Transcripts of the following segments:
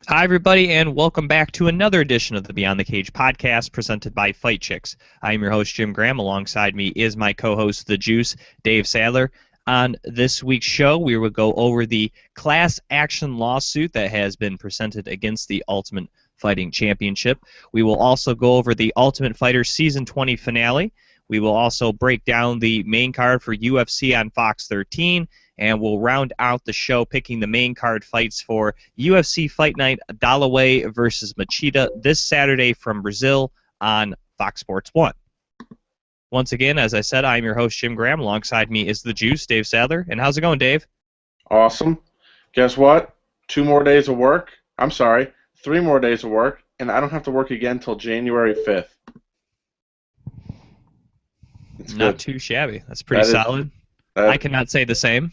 Hi, everybody, and welcome back to another edition of the Beyond the Cage podcast presented by Fight Chicks. I am your host, Jim Graham. Alongside me is my co-host, The Juice, Dave Sadler. On this week's show, we will go over the class action lawsuit that has been presented against the Ultimate Fighting Championship. We will also go over the Ultimate Fighter Season 20 finale. We will also break down the main card for UFC on Fox 13, and we'll round out the show picking the main card fights for UFC Fight Night Dollaway versus Machida this Saturday from Brazil on Fox Sports 1. Once again, as I said, I'm your host, Jim Graham. Alongside me is the Juice, Dave Sadler. And how's it going, Dave? Awesome. Guess what? 2 more days of work. I'm sorry, 3 more days of work, and I don't have to work again until January 5th. It's Not good. too shabby. That's pretty solid. I cannot say the same.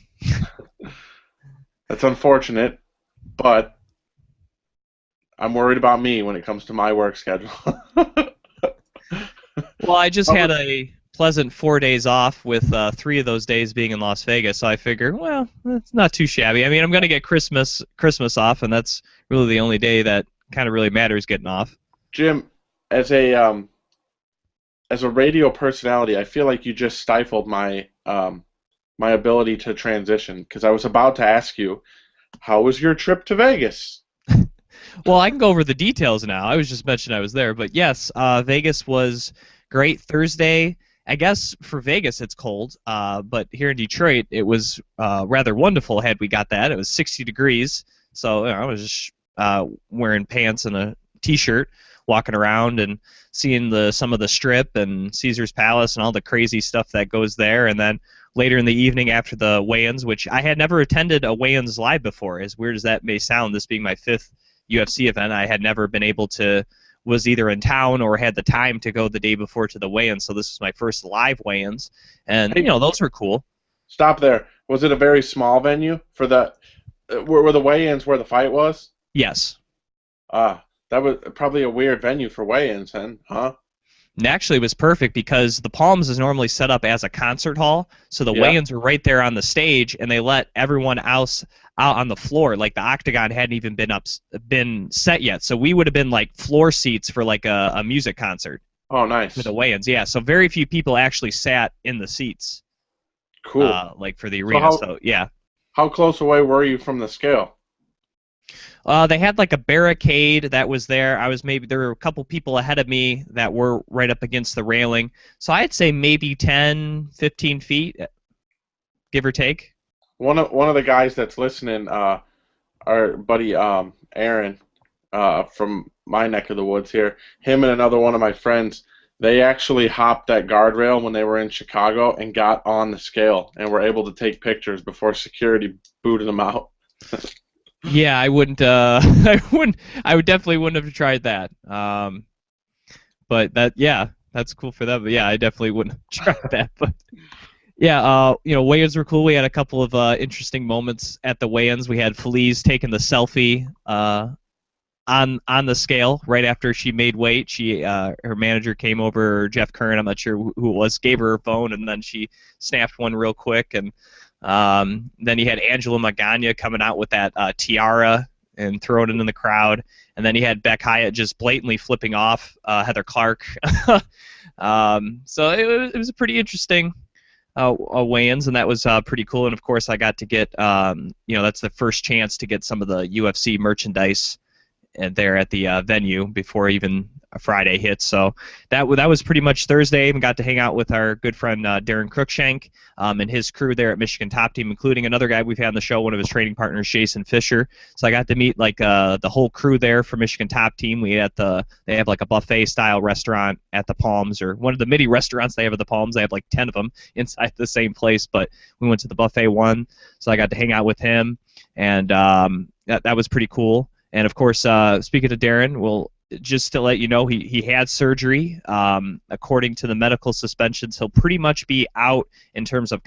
That's unfortunate, but I'm worried about me when it comes to my work schedule. Well, I just had a pleasant 4 days off with 3 of those days being in Las Vegas, so I figure, well, it's not too shabby. I mean, I'm going to get Christmas off, and that's really the only day that kind of really matters getting off. Jim, as a radio personality, I feel like you just stifled my my ability to transition, because I was about to ask you, how was your trip to Vegas? Well, I can go over the details now. I was just mentioning I was there, but yes, Vegas was great Thursday. I guess for Vegas it's cold, but here in Detroit it was rather wonderful had we got that. It was 60 degrees, so I was just wearing pants and a t-shirt, walking around and seeing some of the Strip and Caesar's Palace and all the crazy stuff that goes there. And then later in the evening after the weigh-ins, which I had never attended a weigh-ins live before, as weird as that may sound, this being my 5th UFC event, I had never been able to, was either in town or had the time to go the day before to the weigh-ins, so this was my first live weigh-ins, and, Hey, those were cool. stop there. Was it a very small venue for the were the weigh-ins where the fight was? Yes. That was probably a weird venue for weigh-ins, then, huh? And actually, it was perfect because the Palms is normally set up as a concert hall, so the Yeah. weigh-ins were right there on the stage, and they let everyone else out on the floor. Like the octagon hadn't even been set yet, so we would have been like floor seats for like a music concert Oh, nice. for the weigh-ins. Yeah, so very few people actually sat in the seats, Cool. like for the arena. how- So yeah. How close away were you from the scale? They had like a barricade that was there. There were a couple people ahead of me that were right up against the railing. So I'd say maybe 10, 15 feet, give or take. One of the guys that's listening, our buddy Aaron, from my neck of the woods here, him and another one of my friends, they actually hopped that guardrail when they were in Chicago and got on the scale and were able to take pictures before security booted them out. Yeah, I wouldn't. I would definitely wouldn't have tried that. But that's cool for them. But yeah, I definitely wouldn't have tried that. But yeah, weigh-ins were cool. We had a couple of interesting moments at the weigh-ins. We had Felice taking the selfie on the scale right after she made weight. Her manager came over, Jeff Curran, I'm not sure who it was, gave her phone, and then she snapped one real quick. And then you had Angela Magana coming out with that tiara and throwing it in the crowd. And then you had Beck Hyatt just blatantly flipping off Heather Clark. So it was a pretty interesting weigh-ins, and that was pretty cool. And of course, I got to get that's the first chance to get some of the UFC merchandise there at the venue before even Friday hits. So that was pretty much Thursday. I even got to hang out with our good friend Darren Cruikshank and his crew there at Michigan Top Team, including another guy we've had on the show, one of his training partners, Jason Fisher. So I got to meet like the whole crew there for Michigan Top Team. They have like a buffet style restaurant at the Palms, or one of the mini restaurants they have at the Palms. They have like 10 of them inside the same place, but we went to the buffet one, so I got to hang out with him, and that was pretty cool. And of course, speaking of Darren, well, just to let you know, he had surgery. According to the medical suspensions, he'll pretty much be out in terms of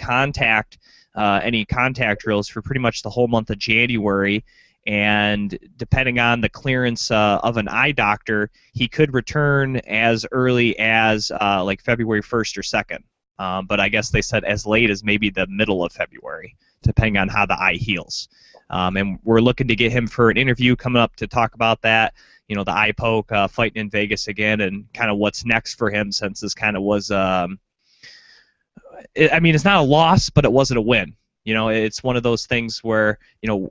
any contact drills for pretty much the whole month of January. And depending on the clearance of an eye doctor, he could return as early as like February 1st or 2nd. But I guess they said as late as maybe the middle of February depending on how the eye heals. And we're looking to get him for an interview coming up to talk about that. You know, the eye poke, fighting in Vegas again, and kind of what's next for him, since this kind of was, I mean, it's not a loss, but it wasn't a win. You know, it's one of those things where, you know,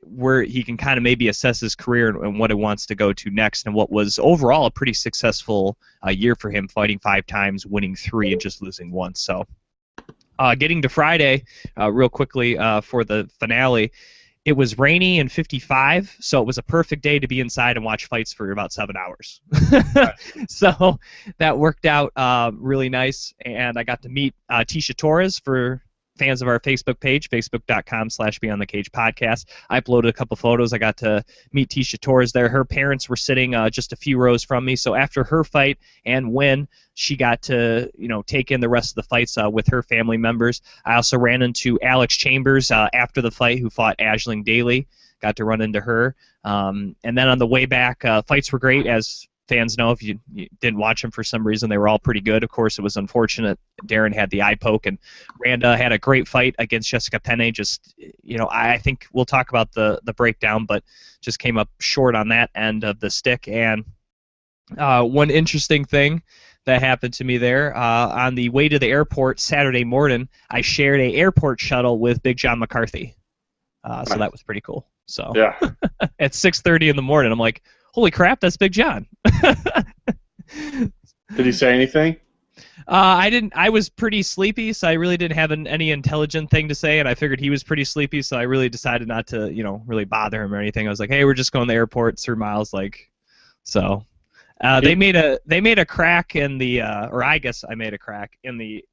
where he can kind of maybe assess his career and what he wants to go to next, and what was overall a pretty successful year for him, fighting 5 times, winning 3, and just losing 1. So getting to Friday real quickly for the finale, it was rainy and 55, so it was a perfect day to be inside and watch fights for about 7 hours. So that worked out really nice, and I got to meet Tisha Torres. For fans of our Facebook page, facebook.com/BeyondTheCagePodcast. I uploaded a couple photos. I got to meet Tisha Torres there. Her parents were sitting just a few rows from me, so after her fight and win, she got to, you know, take in the rest of the fights with her family members. I also ran into Alex Chambers after the fight, who fought Aisling Daly. Got to run into her. And then on the way back, fights were great, as fans know. If you didn't watch them for some reason, they were all pretty good. Of course, it was unfortunate Darren had the eye poke, and Randa had a great fight against Jessica Penne. Just, you know, I think we'll talk about the breakdown, but just came up short on that end of the stick. And one interesting thing that happened to me there, on the way to the airport Saturday morning, I shared a airport shuttle with Big John McCarthy. So that was pretty cool. So yeah. At 6:30 in the morning, I'm like, holy crap, that's Big John. Did he say anything? I didn't. I was pretty sleepy, so I really didn't have any intelligent thing to say, and I figured he was pretty sleepy, so I really decided not to, you know, really bother him or anything. I was like, hey, we're just going to the airport, 3 miles, like, so. They made a crack in the, or I guess I made a crack in the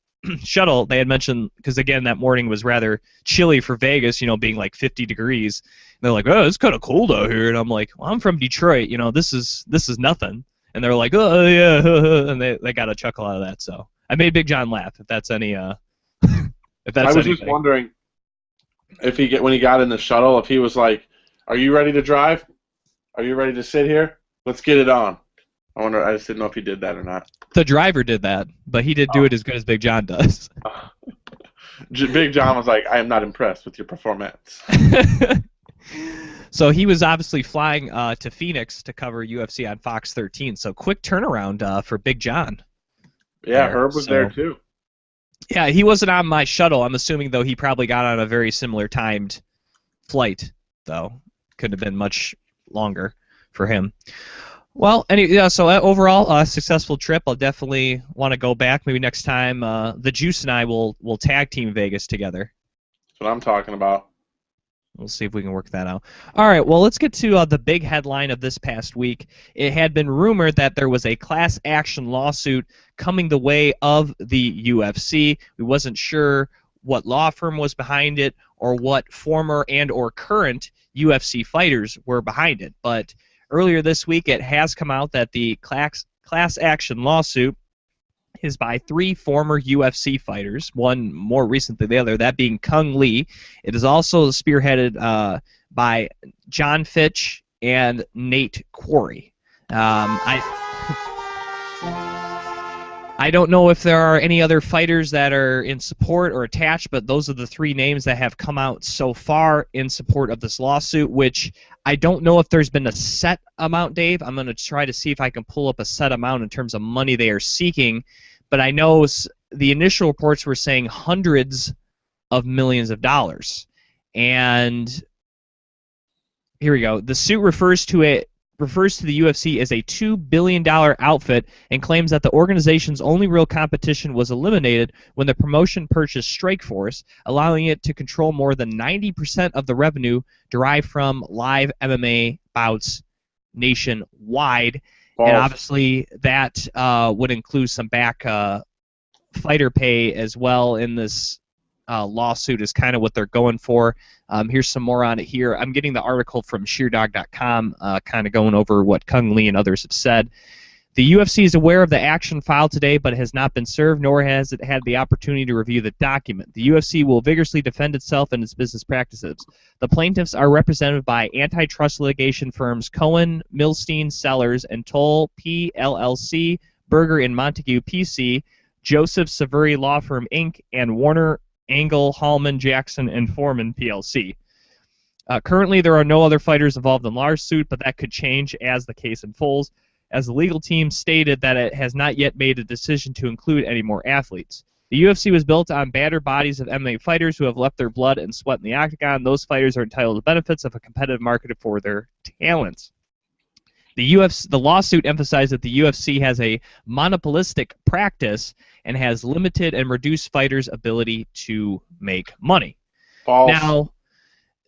shuttle. They had mentioned, because again that morning was rather chilly for Vegas, you know, being like 50 degrees. And they're like, oh, it's kind of cold out here, and I'm like, well, I'm from Detroit, you know, this is nothing. And they're like, oh yeah, and they got a chuckle out of that. So I made Big John laugh. If that's any, if that's I was anything. just wondering if when he got in the shuttle, if he was like, are you ready to drive? Are you ready to sit here? Let's get it on. I just didn't know if he did that or not. The driver did that, but he did do it as good as Big John does. Big John was like, I am not impressed with your performance. So he was obviously flying to Phoenix to cover UFC on Fox 13. So quick turnaround for Big John. Yeah, Herb was there too. Yeah, he wasn't on my shuttle. I'm assuming, though, he probably got on a very similar timed flight, though. Couldn't have been much longer for him. Well, so overall, a successful trip. I'll definitely want to go back. Maybe next time the Juice and I will tag team Vegas together. That's what I'm talking about. We'll see if we can work that out. All right, well, let's get to the big headline of this past week. It had been rumored that there was a class action lawsuit coming the way of the UFC. We wasn't sure what law firm was behind it or what former and or current UFC fighters were behind it, but earlier this week, it has come out that the class action lawsuit is by 3 former UFC fighters, one more recent than the other, that being Kung Lee. It is also spearheaded by John Fitch and Nate Quarry. I don't know if there are any other fighters that are in support or attached, but those are the 3 names that have come out so far in support of this lawsuit, which I don't know if there's been a set amount, Dave. I'm going to try to see if I can pull up a set amount in terms of money they are seeking, but I know the initial reports were saying hundreds of millions of dollars. And here we go. The suit refers to the UFC as a $2 billion outfit and claims that the organization's only real competition was eliminated when the promotion purchased Strikeforce, allowing it to control more than 90% of the revenue derived from live MMA bouts nationwide. And obviously that would include some back fighter pay as well in this lawsuit is kind of what they're going for. Here's some more on it here. I'm getting the article from SheerDog.com, kind of going over what Kung Lee and others have said. The UFC is aware of the action filed today, but has not been served, nor has it had the opportunity to review the document. The UFC will vigorously defend itself and its business practices. The plaintiffs are represented by antitrust litigation firms Cohen, Milstein, Sellers, and Toll PLLC, Berger and Montague PC, Joseph Savuri Law Firm Inc., and Warner Angle, Hallman, Jackson, and Foreman PLC. Currently, there are no other fighters involved in the lawsuit, but that could change as the case unfolds, as the legal team stated that it has not yet made a decision to include any more athletes. The UFC was built on battered bodies of MMA fighters who have left their blood and sweat in the octagon. Those fighters are entitled to benefits of a competitive market for their talents. The lawsuit emphasized that the UFC has a monopolistic practice and has limited and reduced fighters' ability to make money. False. Now,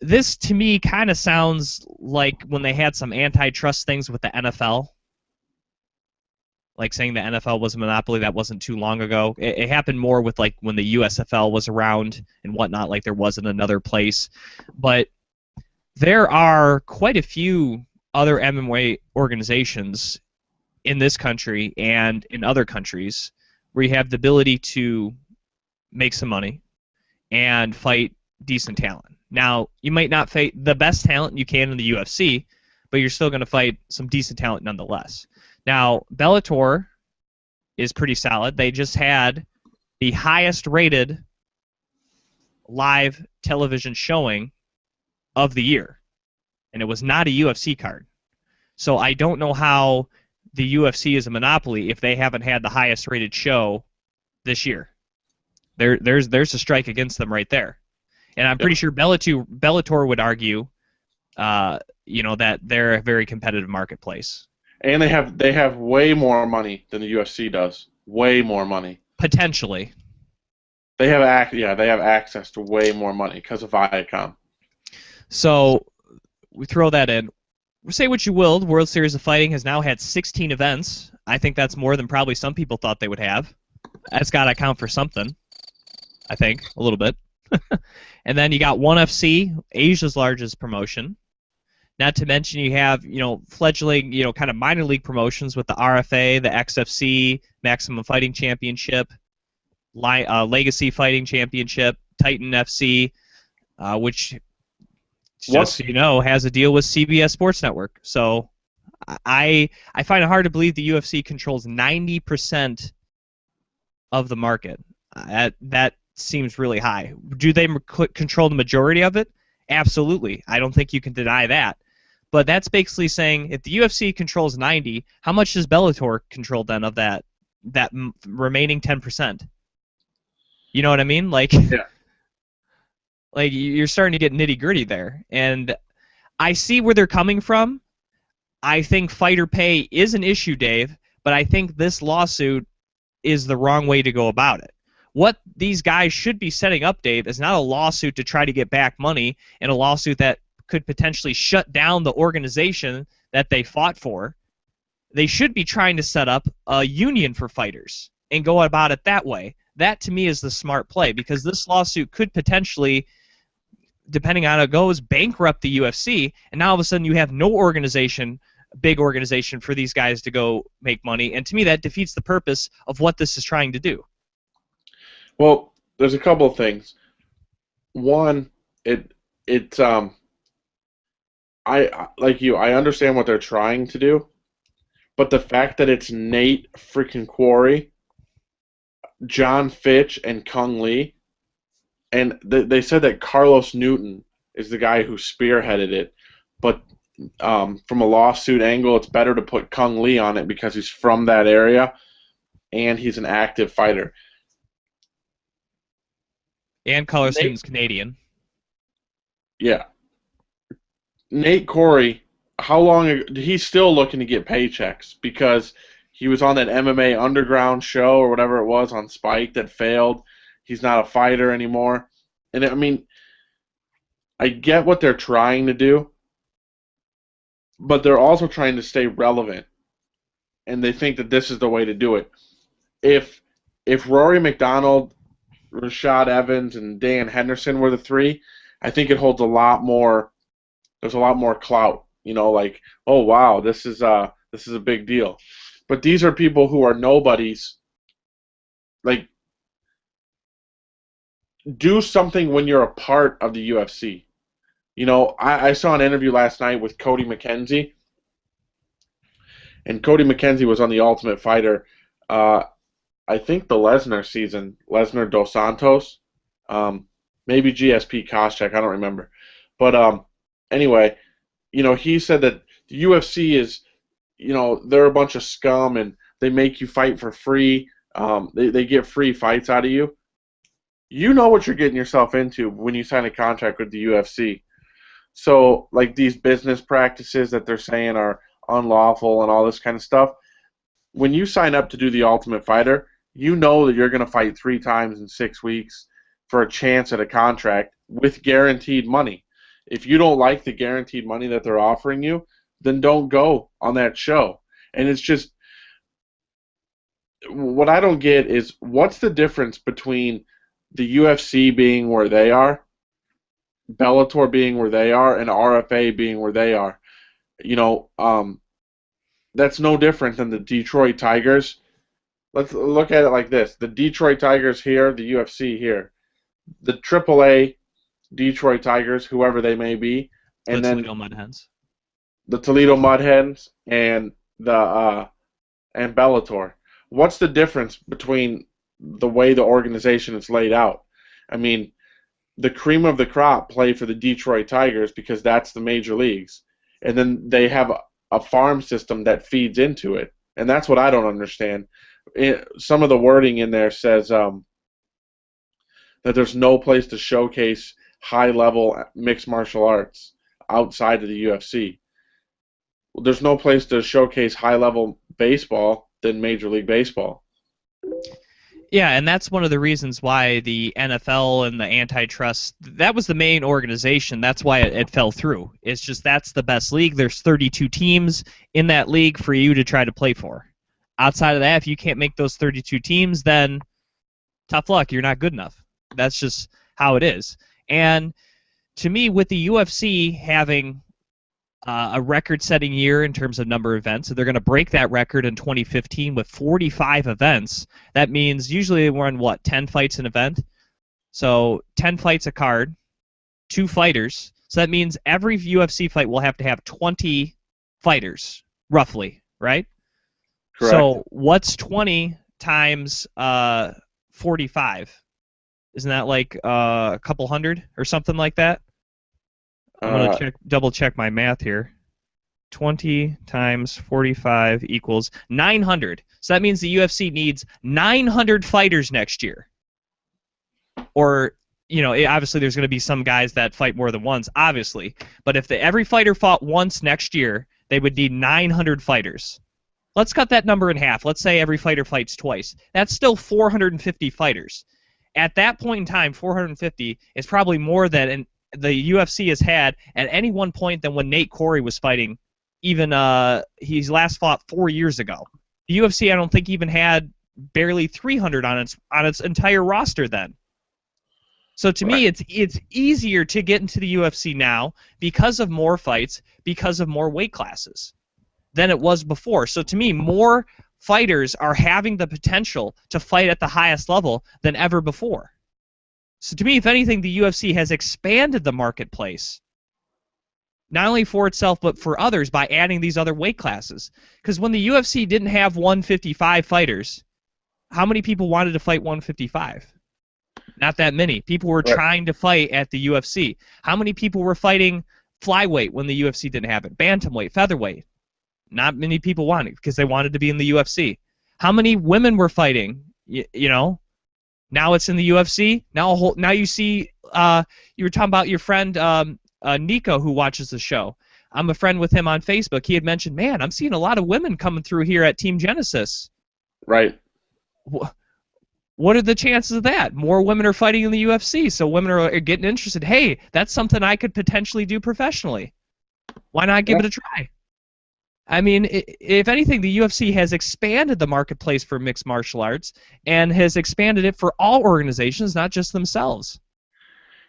this to me kind of sounds like when they had some antitrust things with the NFL. Like saying the NFL was a monopoly, that wasn't too long ago. It happened more with like when the USFL was around and whatnot, like there wasn't another place. But there are quite a few other MMA organizations in this country and in other countries where you have the ability to make some money and fight decent talent. Now, you might not fight the best talent you can in the UFC, but you're still going to fight some decent talent nonetheless. Now, Bellator is pretty solid. They just had the highest rated live television showing of the year, and it was not a UFC card. So I don't know how the UFC is a monopoly if they haven't had the highest rated show this year. There's a strike against them right there. And I'm pretty sure Bellator would argue, that they're a very competitive marketplace. And they have way more money than the UFC does. Way more money. Potentially. They have access to way more money because of Viacom. So we throw that in. Say what you will, the World Series of Fighting has now had 16 events. I think that's more than probably some people thought they would have. That's got to count for something. I think a little bit. And then you got ONE FC, Asia's largest promotion. Not to mention you have, fledgling, kind of minor league promotions with the RFA, the XFC, Maximum Fighting Championship, Legacy Fighting Championship, Titan FC, which, just so you know, has a deal with CBS Sports Network. So I find it hard to believe the UFC controls 90% of the market. That seems really high. Do they control the majority of it? Absolutely. I don't think you can deny that. But that's basically saying if the UFC controls 90, how much does Bellator control then of that remaining 10%? You know what I mean? Like, yeah. Like you're starting to get nitty-gritty there. And I see where they're coming from. I think fighter pay is an issue, Dave, but I think this lawsuit is the wrong way to go about it. What these guys should be setting up, Dave, is not a lawsuit to try to get back money and a lawsuit that could potentially shut down the organization that they fought for. They should be trying to set up a union for fighters and go about it that way. That, to me, is the smart play because this lawsuit could potentially, depending on how it goes, bankrupt the UFC, and now all of a sudden you have no organization, big organization, for these guys to go make money. And to me, that defeats the purpose of what this is trying to do. Well, there's a couple of things. One, I like you. I understand what they're trying to do, but the fact that it's Nate freaking Quarry, John Fitch, and Kung Lee, and they said that Carlos Newton is the guy who spearheaded it, but from a lawsuit angle, it's better to put Kung Lee on it because he's from that area and he's an active fighter. And Carlos Newton's Canadian. Yeah. Nate Quarry, how long he's still looking to get paychecks because he was on that MMA Underground show or whatever it was on Spike that failed. He's not a fighter anymore. And I mean, I get what they're trying to do, but they're also trying to stay relevant. And they think that this is the way to do it. If Rory McDonald, Rashad Evans, and Dan Henderson were the three, I think it holds a lot more. There's a lot more clout, like, oh wow, this is a big deal. But these are people who are nobodies. Like, do something when you're a part of the UFC. I saw an interview last night with Cody McKenzie, and Cody McKenzie was on The Ultimate Fighter. I think the Lesnar season, Lesnar Dos Santos. Maybe GSP Koscheck, I don't remember. But anyway, he said that the UFC is, they're a bunch of scum and they make you fight for free. They get free fights out of you. You know what you're getting yourself into when you sign a contract with the UFC. So, like these business practices that they're saying are unlawful and all this kind of stuff, when you sign up to do the Ultimate Fighter, you know that you're going to fight 3 times in 6 weeks for a chance at a contract with guaranteed money. If you don't like the guaranteed money that they're offering you, then don't go on that show. And it's just, what I don't get is, what's the difference between the UFC being where they are, Bellator being where they are, and RFA being where they are? That's no different than the Detroit Tigers. Let's look at it like this. The Detroit Tigers here, the UFC here. The AAA Detroit Tigers, whoever they may be, and then Toledo Mud Hens. The Toledo Mud Hens and and Bellator. What's the difference between the way the organization is laid out? I mean, the cream of the crop play for the Detroit Tigers because that's the major leagues, and then they have a farm system that feeds into it, and that's what I don't understand. Some of the wording in there says that there's no place to showcase high-level mixed martial arts outside of the UFC. There's no place to showcase high-level baseball than Major League Baseball. Yeah, and that's one of the reasons why the NFL and the antitrust, that was the main organization. That's why it fell through. It's just that's the best league. There's 32 teams in that league for you to try to play for. Outside of that, if you can't make those 32 teams, then tough luck. You're not good enough. That's just how it is. And to me, with the UFC having a record-setting year in terms of number of events, so they're going to break that record in 2015 with 45 events. That means usually they run, 10 fights an event? So 10 fights a card, 2 fighters. So that means every UFC fight will have to have 20 fighters, roughly, right? Correct. So what's 20 times 45? Isn't that like a couple hundred or something like that? I'm going to double check my math here. 20 times 45 equals 900. So that means the UFC needs 900 fighters next year. Or, obviously there's going to be some guys that fight more than once, obviously. But if every fighter fought once next year, they would need 900 fighters. Let's cut that number in half. Let's say every fighter fights twice. That's still 450 fighters. At that point in time, 450 is probably more than the UFC has had at any one point than when Nate Corey was fighting. Even he's last fought 4 years ago. The UFC, I don't think, even had barely 300 on its entire roster then. So to me, it's easier to get into the UFC now because of more fights, because of more weight classes than it was before. So to me, more fighters are having the potential to fight at the highest level than ever before. So to me, if anything, the UFC has expanded the marketplace, not only for itself but for others by adding these other weight classes. Because when the UFC didn't have 155 fighters, how many people wanted to fight 155? Not that many. People were trying to fight at the UFC. How many people were fighting flyweight when the UFC didn't have it? Bantamweight, featherweight. Not many people wanted because they wanted to be in the UFC. How many women were fighting? Now it's in the UFC. Now you see. You were talking about your friend Nico, who watches the show. I'm a friend with him on Facebook. He had mentioned, man, I'm seeing a lot of women coming through here at Team Genesis. Right. What are the chances of that? More women are fighting in the UFC, so women are getting interested. Hey, that's something I could potentially do professionally. Why not give it a try? I mean, if anything, the UFC has expanded the marketplace for mixed martial arts and has expanded it for all organizations, not just themselves.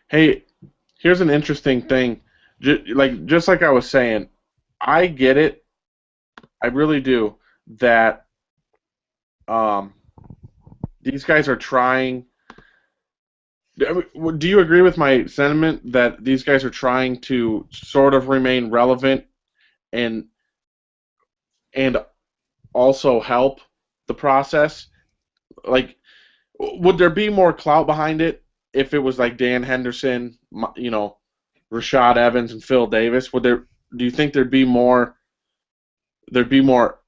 Hey, here's an interesting thing. Just like I was saying, I get it. I really do. That these guys are trying. Do you agree with my sentiment that these guys are trying to sort of remain relevant and also help the process? Like, would there be more clout behind it if it was like Dan Henderson, Rashad Evans and Phil Davis, do you think there'd be more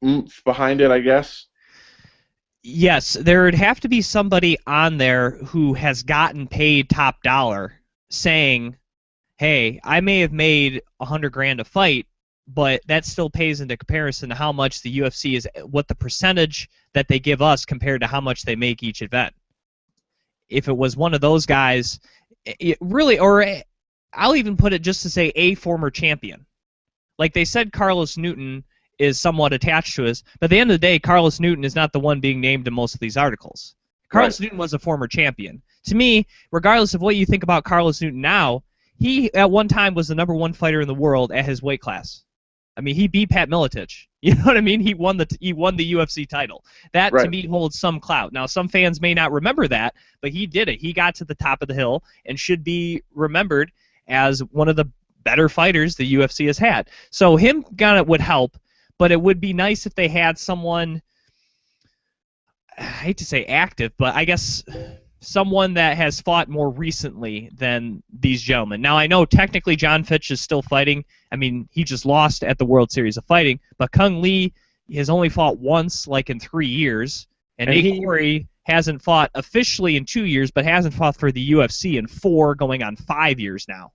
oomph behind it, I guess? Yes, there would have to be somebody on there who has gotten paid top dollar saying, hey, I may have made $100,000 a fight, but that still pays into comparison to how much the UFC is, what the percentage that they give us compared to how much they make each event. If it was one of those guys, really, or I'll even put it just to say a former champion. Like they said, Carlos Newton is somewhat attached to us, but at the end of the day, Carlos Newton is not the one being named in most of these articles. Carlos Newton was a former champion. To me, regardless of what you think about Carlos Newton now, he at one time was the #1 fighter in the world at his weight class. I mean, he beat Pat Miletich. You know what I mean? He won the UFC title. That to me holds some clout. Now, some fans may not remember that, but he did it. He got to the top of the hill and should be remembered as one of the better fighters the UFC has had. So him would help, but it would be nice if they had someone, I hate to say active, but I guess someone that has fought more recently than these gentlemen. Now, I know technically John Fitch is still fighting. I mean, he just lost at the World Series of Fighting, but Kung Lee has only fought once, like in 3 years, and Nate Corey hasn't fought officially in 2 years, but hasn't fought for the UFC in 4, going on 5 years now.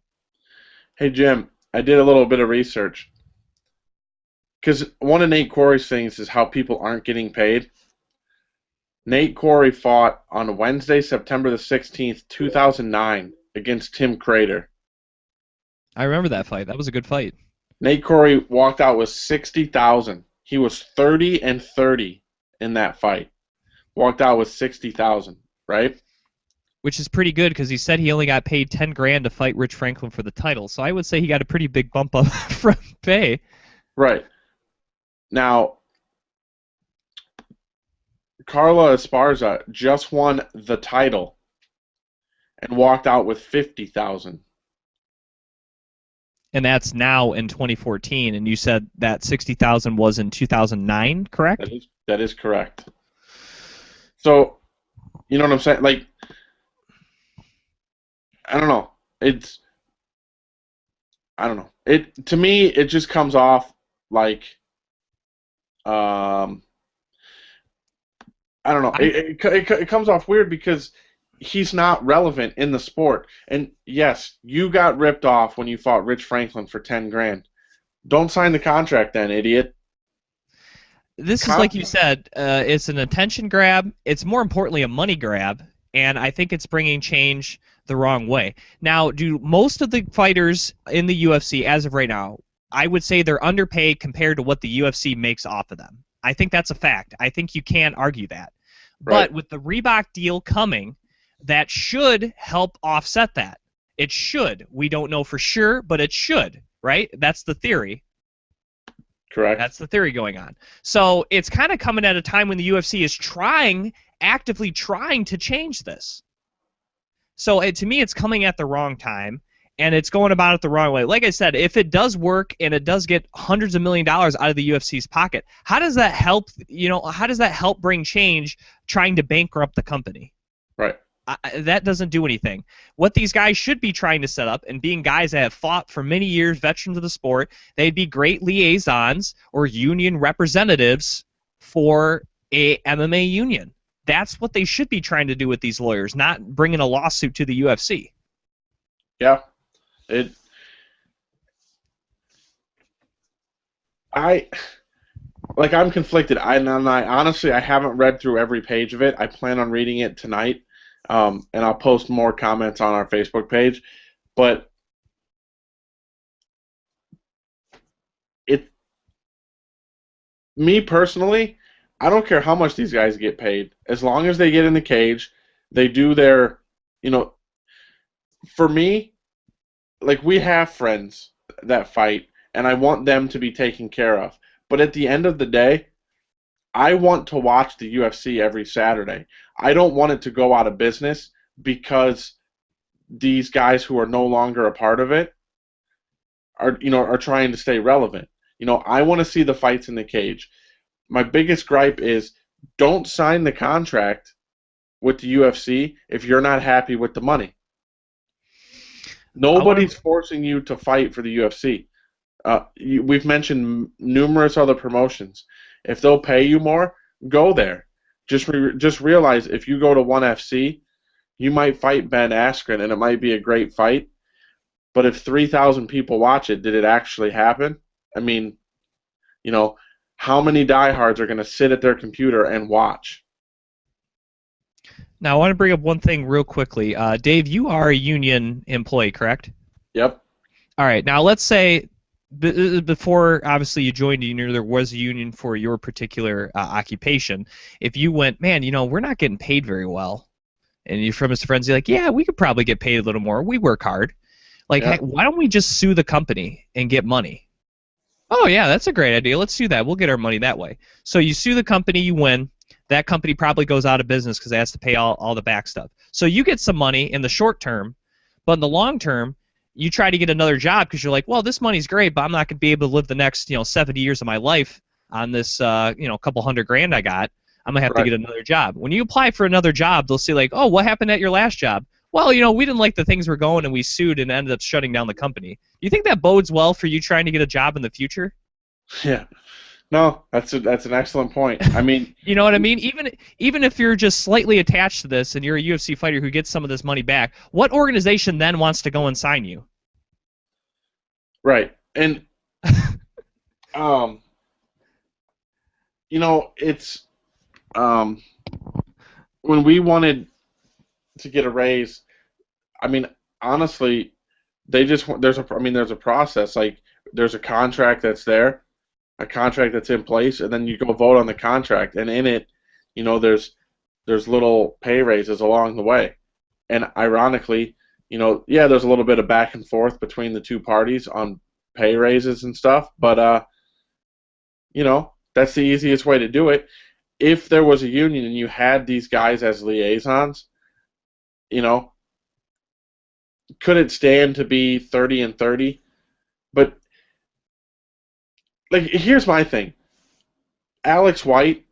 Hey, Jim, I did a little bit of research. Because one of Nate Corey's things is how people aren't getting paid. Nate Corey fought on Wednesday, September the 16th, 2009, against Tim Crater. I remember that fight. That was a good fight. Nate Corey walked out with $60,000. He was 30-30 in that fight. Walked out with $60,000, right? Which is pretty good because he said he only got paid $10,000 to fight Rich Franklin for the title. So I would say he got a pretty big bump up from pay. Right. Now, Carla Esparza just won the title and walked out with $50,000. And that's now in 2014, and you said that $60,000 was in 2009, correct? That is correct. So, you know what I'm saying? Like, I don't know. I don't know. To me, it just comes off like, I don't know. It comes off weird because he's not relevant in the sport. And yes, you got ripped off when you fought Rich Franklin for $10,000. Don't sign the contract then, idiot. This is like you said. It's an attention grab. It's more importantly a money grab, and I think it's bringing change the wrong way. Now, do most of the fighters in the UFC as of right now, I would say they're underpaid compared to what the UFC makes off of them. I think that's a fact. I think you can't argue that. Right. But with the Reebok deal coming, that should help offset that. It should. We don't know for sure, but it should, right? That's the theory. Correct. That's the theory going on. So it's kind of coming at a time when the UFC is actively trying to change this. So to me, it's coming at the wrong time, and it's going about it the wrong way. Like I said, if it does work and it does get hundreds of $millions out of the UFC's pocket, how does that help? How does that help bring change? Trying to bankrupt the company, right? That doesn't do anything. What these guys should be trying to set up, and being guys that have fought for many years, veterans of the sport, they'd be great liaisons or union representatives for a MMA union. That's what they should be trying to do with these lawyers, not bringing a lawsuit to the UFC. Yeah. I'm conflicted. I honestly, I haven't read through every page of it. I plan on reading it tonight, and I'll post more comments on our Facebook page. But me personally, I don't care how much these guys get paid. As long as they get in the cage, they do their, for me, like, we have friends that fight, and I want them to be taken care of. But at the end of the day, I want to watch the UFC every Saturday. I don't want it to go out of business because these guys who are no longer a part of it are trying to stay relevant. I want to see the fights in the cage. My biggest gripe is don't sign the contract with the UFC if you're not happy with the money. I want Nobody's forcing you to fight for the UFC. We've mentioned numerous other promotions. If they'll pay you more, go there. Just realize if you go to ONE FC, you might fight Ben Askren, and it might be a great fight. But if 3,000 people watch it, did it actually happen? I mean, you know, how many diehards are going to sit at their computer and watch? Now I want to bring up one thing real quickly. Dave, you are a union employee, correct? Yep. All right. Now let's say before obviously you joined a union, there was a union for your particular occupation. If you went, man, we're not getting paid very well, and you're from his friends, you're like, yeah, we could probably get paid a little more. We work hard. Like, Yeah. hey, why don't we just sue the company and get money? Oh yeah, that's a great idea. Let's do that. We'll get our money that way. So you sue the company, you win. That company probably goes out of business because it has to pay all the back stuff. So you get some money in the short term, but in the long term, you try to get another job because you're like, well, this money's great, but I'm not going to be able to live the next 70 years of my life on this couple $100,000 I got. I'm gonna have to Right. get another job. When you apply for another job, they'll say like, oh, what happened at your last job? Well, we didn't like the things were going and we sued and ended up shutting down the company. Do you think that bodes well for you trying to get a job in the future? Yeah. No, that's an excellent point. I mean, You know what I mean? Even if you're just slightly attached to this and you're a UFC fighter who gets some of this money back, what organization then wants to go and sign you? right. And um, it's um, when we wanted to get a raise, I mean, honestly, there's a process. Like, there's a contract that's there, a contract that's in place, and then you go vote on the contract, and in it, there's little pay raises along the way. And ironically, yeah, there's a little bit of back and forth between the two parties on pay raises and stuff, but that's the easiest way to do it. If there was a union and you had these guys as liaisons, you know, could it stand to be 30 and 30? But like, here's my thing. Alex White,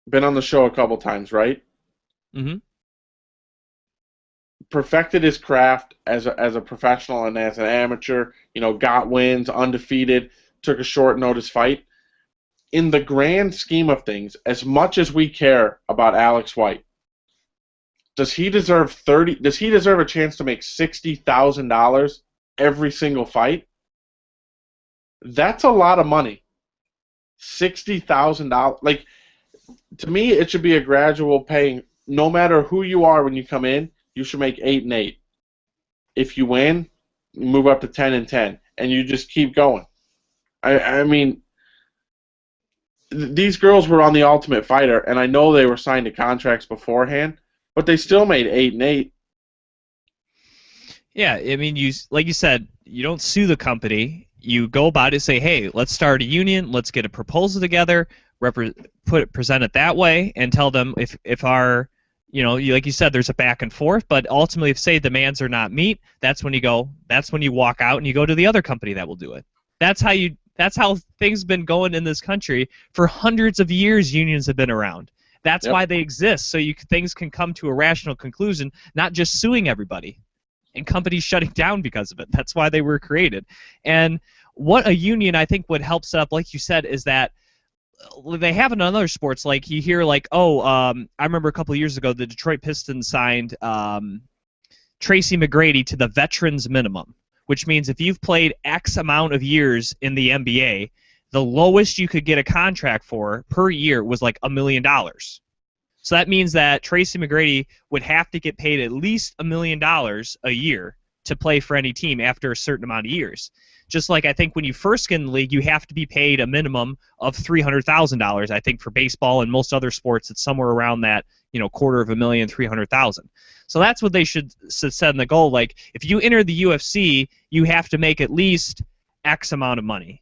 been on the show a couple times, right? Mm-hmm. Perfected his craft as a professional and as an amateur. Got wins, undefeated, took a short notice fight. In the grand scheme of things, as much as we care about Alex White, does he deserve 30? Does he deserve a chance to make $60,000 every single fight? That's a lot of money. $60,000. Like, to me, it should be a gradual paying. No matter who you are when you come in, you should make 8 and 8. If you win, you move up to 10 and 10, and you just keep going. I mean, these girls were on The Ultimate Fighter, and I know they were signed to contracts beforehand, but they still made 8 and 8. Yeah, I mean, like you said, you don't sue the company. You go about it, say, hey, let's start a union, let's get a proposal together, present it that way, and tell them if our, like you said, there's a back and forth, but ultimately, if say demands are not meet, that's when you walk out and you go to the other company that will do it. That's how things have been going in this country for hundreds of years. Unions have been around. That's Yep. why they exist, so things can come to a rational conclusion, not just suing everybody and companies shutting down because of it. That's why they were created. And what a union, I think, would help set up, like you said, is that they have in other sports, like you hear, like, I remember a couple of years ago, the Detroit Pistons signed Tracy McGrady to the veterans minimum, which means if you've played X amount of years in the NBA, the lowest you could get a contract for per year was like $1 million. So that means that Tracy McGrady would have to get paid at least $1 million a year to play for any team after a certain amount of years. Just like I think when you first get in the league, you have to be paid a minimum of $300,000. I think for baseball and most other sports, it's somewhere around that, $250,000, $300,000. So that's what they should set in the goal. Like, if you enter the UFC, you have to make at least X amount of money.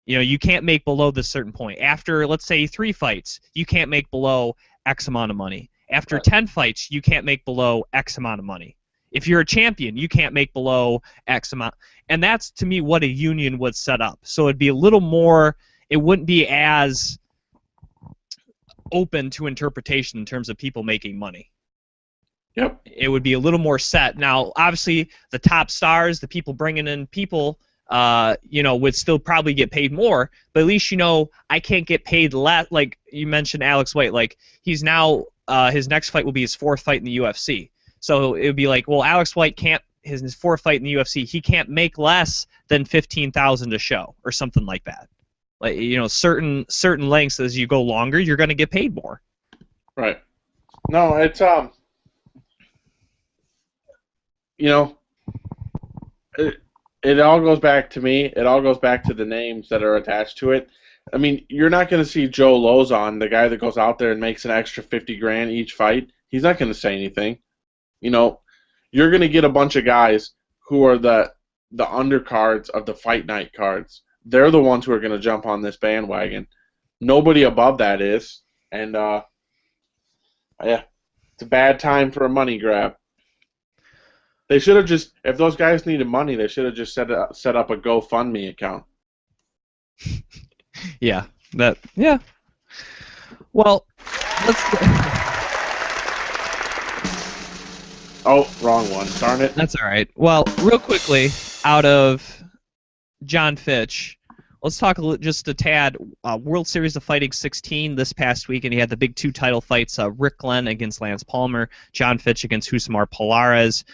You can't make below this certain point. After, let's say, 3 fights, you can't make below X amount of money. After Right. 10 fights, you can't make below X amount of money. If you're a champion, you can't make below X amount. And that's, to me, what a union would set up. So it'd be a little more, it wouldn't be as open to interpretation in terms of people making money. Yep. It would be a little more set. Now, obviously, the top stars, the people bringing in people, would still probably get paid more. But at least I can't get paid less. Like you mentioned, Alex White. Like he's now his next fight will be his 4th fight in the UFC. So it would be like, well, Alex White can't his 4th fight in the UFC. He can't make less than 15,000 a show or something like that. Like certain lengths as you go longer, you're going to get paid more. Right. No, it's it all goes back to me. It all goes back to the names that are attached to it. I mean, you're not going to see Joe Lozon, the guy that goes out there and makes an extra 50 grand each fight. He's not going to say anything. You're going to get a bunch of guys who are the undercards of the fight night cards. They're the ones who are going to jump on this bandwagon. Nobody above that is. And, yeah, it's a bad time for a money grab. They should have just, if those guys needed money, they should have just set up a GoFundMe account. Yeah. Well, let's. Oh, wrong one. Darn it. That's all right. Well, real quickly, out of John Fitch, let's talk just a tad. World Series of Fighting 16 this past week, and he had the big 2 title fights: Rick Glenn against Lance Palmer, John Fitch against Husmar Polares.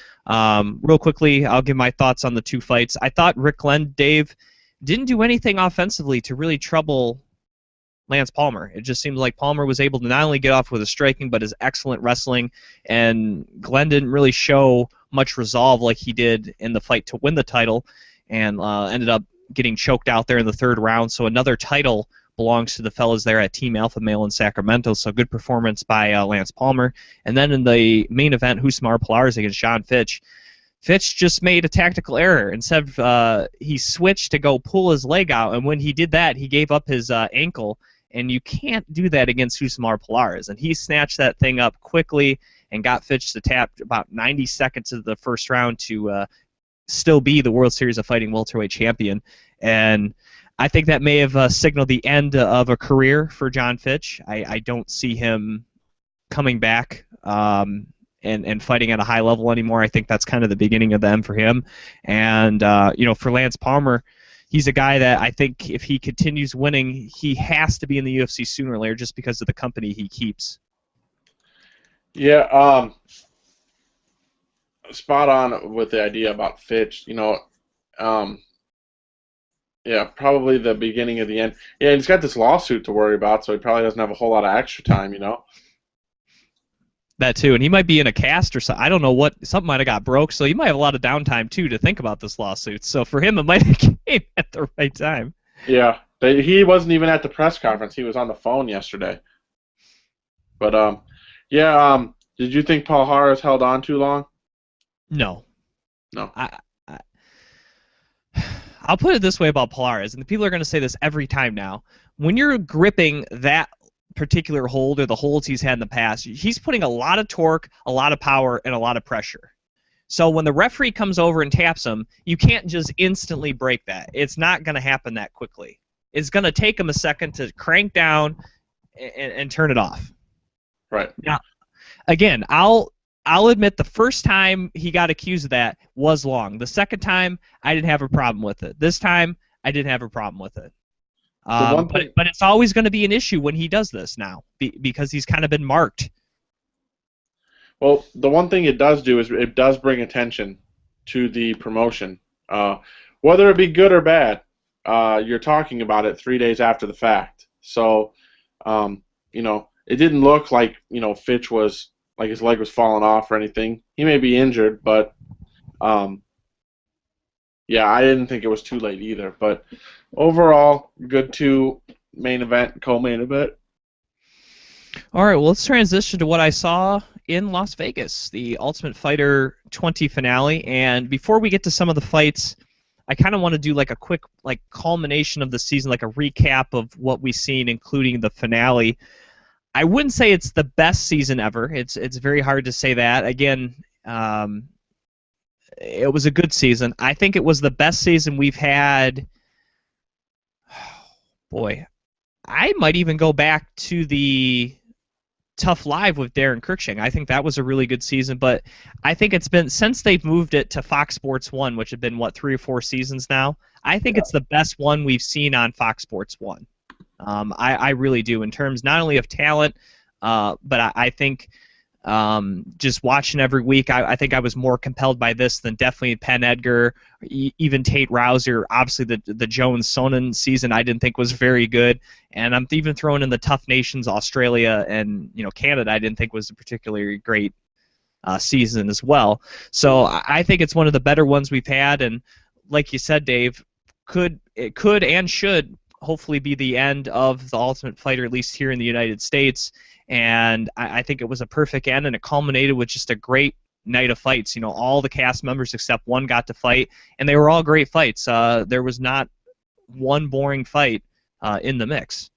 Real quickly, I'll give my thoughts on the 2 fights. I thought Rick Glenn, Dave, didn't do anything offensively to really trouble Lance Palmer. It just seemed like Palmer was able to not only get off with his striking, but his excellent wrestling, and Glenn didn't really show much resolve like he did in the fight to win the title, and ended up getting choked out there in the 3rd round. So another title belongs to the fellas there at Team Alpha Male in Sacramento. So good performance by Lance Palmer. And then in the main event, Husmar Polares against John Fitch. Fitch just made a tactical error. Instead of he switched to go pull his leg out, and when he did that, he gave up his ankle. And you can't do that against Husmar Polares. And he snatched that thing up quickly and got Fitch to tap about 90 seconds of the 1st round to still be the World Series of Fighting welterweight champion. And I think that may have signaled the end of a career for John Fitch. I don't see him coming back and fighting at a high level anymore. I think that's kind of the beginning of the end for him. And, for Lance Palmer, he's a guy that I think if he continues winning, he has to be in the UFC sooner or later just because of the company he keeps. Yeah, spot on with the idea about Fitch. Yeah, probably the beginning of the end. Yeah, and he's got this lawsuit to worry about, so he probably doesn't have a whole lot of extra time, That too, and he might be in a cast or something. I don't know something might have got broke, so he might have a lot of downtime too to think about this lawsuit. So for him, it might have came at the right time. Yeah, he wasn't even at the press conference. He was on the phone yesterday. But did you think Paul Harris held on too long? No. No. I'll put it this way about Polares, and the people are going to say this every time now. When you're gripping that particular hold or the holds he's had in the past, he's putting a lot of torque, a lot of power, and a lot of pressure. So when the referee comes over and taps him, you can't just instantly break that. It's not going to happen that quickly. It's going to take him a second to crank down and turn it off. Right. Now, again, I'll admit the first time he got accused of that was long. The second time, I didn't have a problem with it. This time, I didn't have a problem with it. But it's always going to be an issue when he does this now because he's kind of been marked. Well, the one thing it does do is it does bring attention to the promotion. Whether it be good or bad, you're talking about it 3 days after the fact. So, it didn't look like, Fitch was, like his leg was falling off or anything. He may be injured, but, yeah, I didn't think it was too late either. But overall, good 2 main event, co-main event. All right, well, let's transition to what I saw in Las Vegas, the Ultimate Fighter 20 finale. And before we get to some of the fights, I kind of want to do like a quick culmination of the season, like a recap of what we've seen, including the finale. I wouldn't say it's the best season ever. It's very hard to say that. Again, it was a good season. I think it was the best season we've had. Boy, I might even go back to the TUF Live with Darren Cruikshank. I think that was a really good season, but I think it's been since they've moved it to Fox Sports 1, which had been what 3 or 4 seasons now. I think Yeah. it's the best one we've seen on Fox Sports 1. I really do in terms not only of talent, but I think just watching every week, I think I was more compelled by this than definitely Penn Edgar, even Tate Rouser. Obviously, the Jones Sonnen season I didn't think was very good, and I'm even throwing in the Tough Nations, Australia and Canada. I didn't think was a particularly great season as well. So I think it's one of the better ones we've had, and like you said, Dave, it could and should hopefully be the end of the Ultimate Fighter, at least here in the United States. And I think it was a perfect end, and it culminated with just a great night of fights. All the cast members except one got to fight, and they were all great fights. There was not one boring fight in the mix.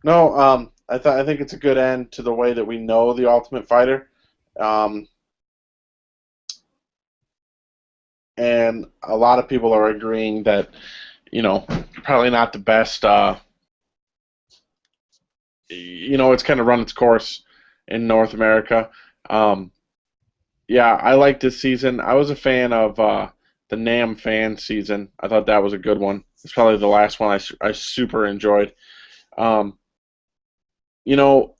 No, I think it's a good end to the way that we know the Ultimate Fighter, and a lot of people are agreeing that probably not the best. It's kind of run its course in North America. Yeah, I like this season. I was a fan of the Nam fan season. I thought that was a good one. It's probably the last one I super enjoyed. Um, you know,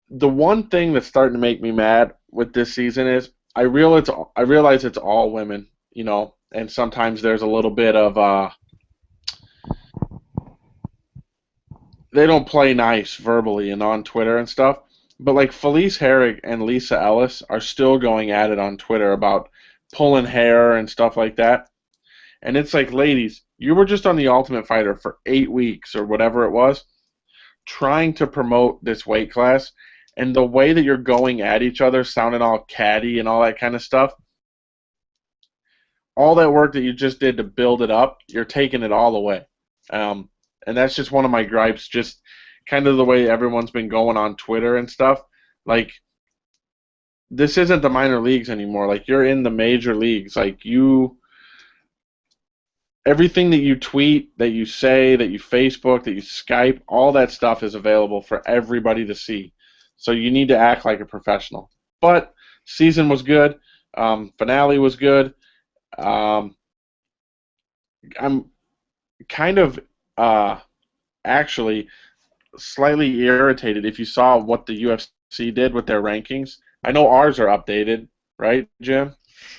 the one thing that's starting to make me mad with this season is I realize it's all women, and sometimes there's a little bit of they don't play nice verbally and on Twitter and stuff. But like Felice Herrig and Lisa Ellis are still going at it on Twitter about pulling hair and stuff like that. And it's like, ladies, you were just on the Ultimate Fighter for 8 weeks or whatever it was, trying to promote this weight class, and the way that you're going at each other, sounding all catty and all that kind of stuff, all that work that you just did to build it up, you're taking it all away. And that's just one of my gripes, just kind of the way everyone's been going on Twitter and stuff. Like, this isn't the minor leagues anymore. Like, you're in the major leagues. Like, everything that you tweet, that you say, that you Facebook, that you Skype, all that stuff is available for everybody to see. So you need to act like a professional. But season was good. Finale was good. I'm kind of actually slightly irritated if you saw what the UFC did with their rankings. I know ours are updated, right, Jim?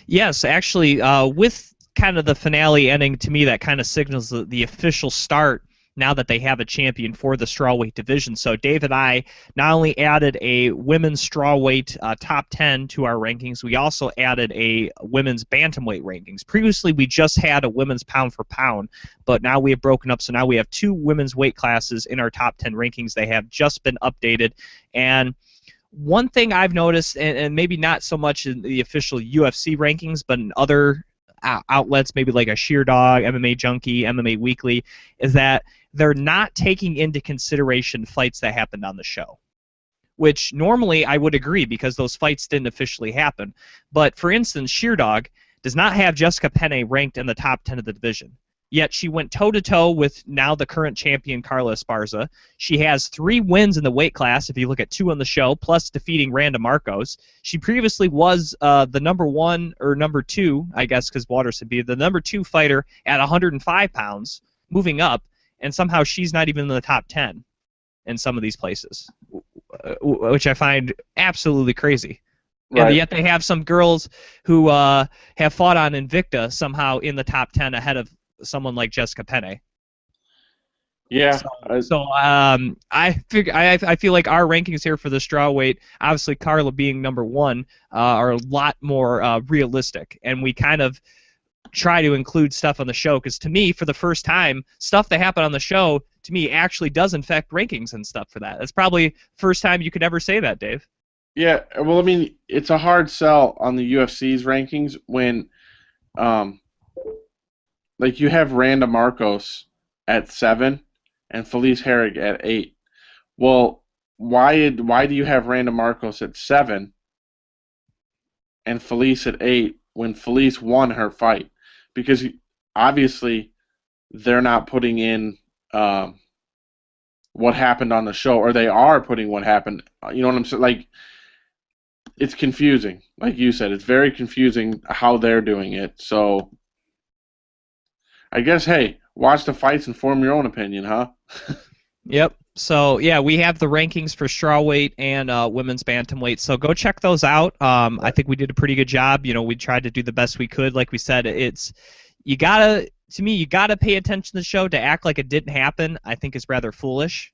Yes, actually, with kind of the finale ending, to me, that kind of signals the official start now that they have a champion for the strawweight division. So Dave and I not only added a women's strawweight top 10 to our rankings, we also added a women's bantamweight rankings. Previously, we just had a women's pound for pound, but now we have broken up, so now we have 2 women's weight classes in our top 10 rankings. They have just been updated, and one thing I've noticed, and maybe not so much in the official UFC rankings, but in other outlets, maybe like a Sheer Dog, MMA Junkie, MMA Weekly, is that they're not taking into consideration fights that happened on the show, which normally I would agree because those fights didn't officially happen. But for instance, Sheer Dog does not have Jessica Penne ranked in the top 10 of the division. Yet she went toe-to-toe with now the current champion, Carla Esparza. She has 3 wins in the weight class, if you look at 2 on the show, plus defeating Randa Marcos. She previously was the number 1, or number 2, I guess, because Waters would be the number 2 fighter at 105 pounds, moving up, and somehow she's not even in the top 10 in some of these places, which I find absolutely crazy. Right. And yet they have some girls who have fought on Invicta somehow in the top 10 ahead of someone like Jessica Penne. Yeah. So I feel like our rankings here for the strawweight, obviously Carla being number 1, are a lot more realistic, and we kind of try to include stuff on the show because to me, for the first time, stuff that happened on the show to me actually does affect rankings and stuff for that. That's probably the first time you could ever say that, Dave. Yeah. Well, I mean, it's a hard sell on the UFC's rankings when like you have Randa Marcos at 7 and Felice Herrig at 8. Well, why do you have Randa Marcos at 7 and Felice at 8 when Felice won her fight? Because obviously they're not putting in what happened on the show, or they are putting what happened. You know what I'm saying? Like, it's confusing. Like you said, it's very confusing how they're doing it. So I guess, hey, watch the fights and form your own opinion, huh? Yep. So yeah, we have the rankings for strawweight and women's bantamweight. So go check those out. I think we did a pretty good job. You know, we tried to do the best we could. Like we said, you gotta you gotta pay attention to the show. To act like it didn't happen, I think is rather foolish.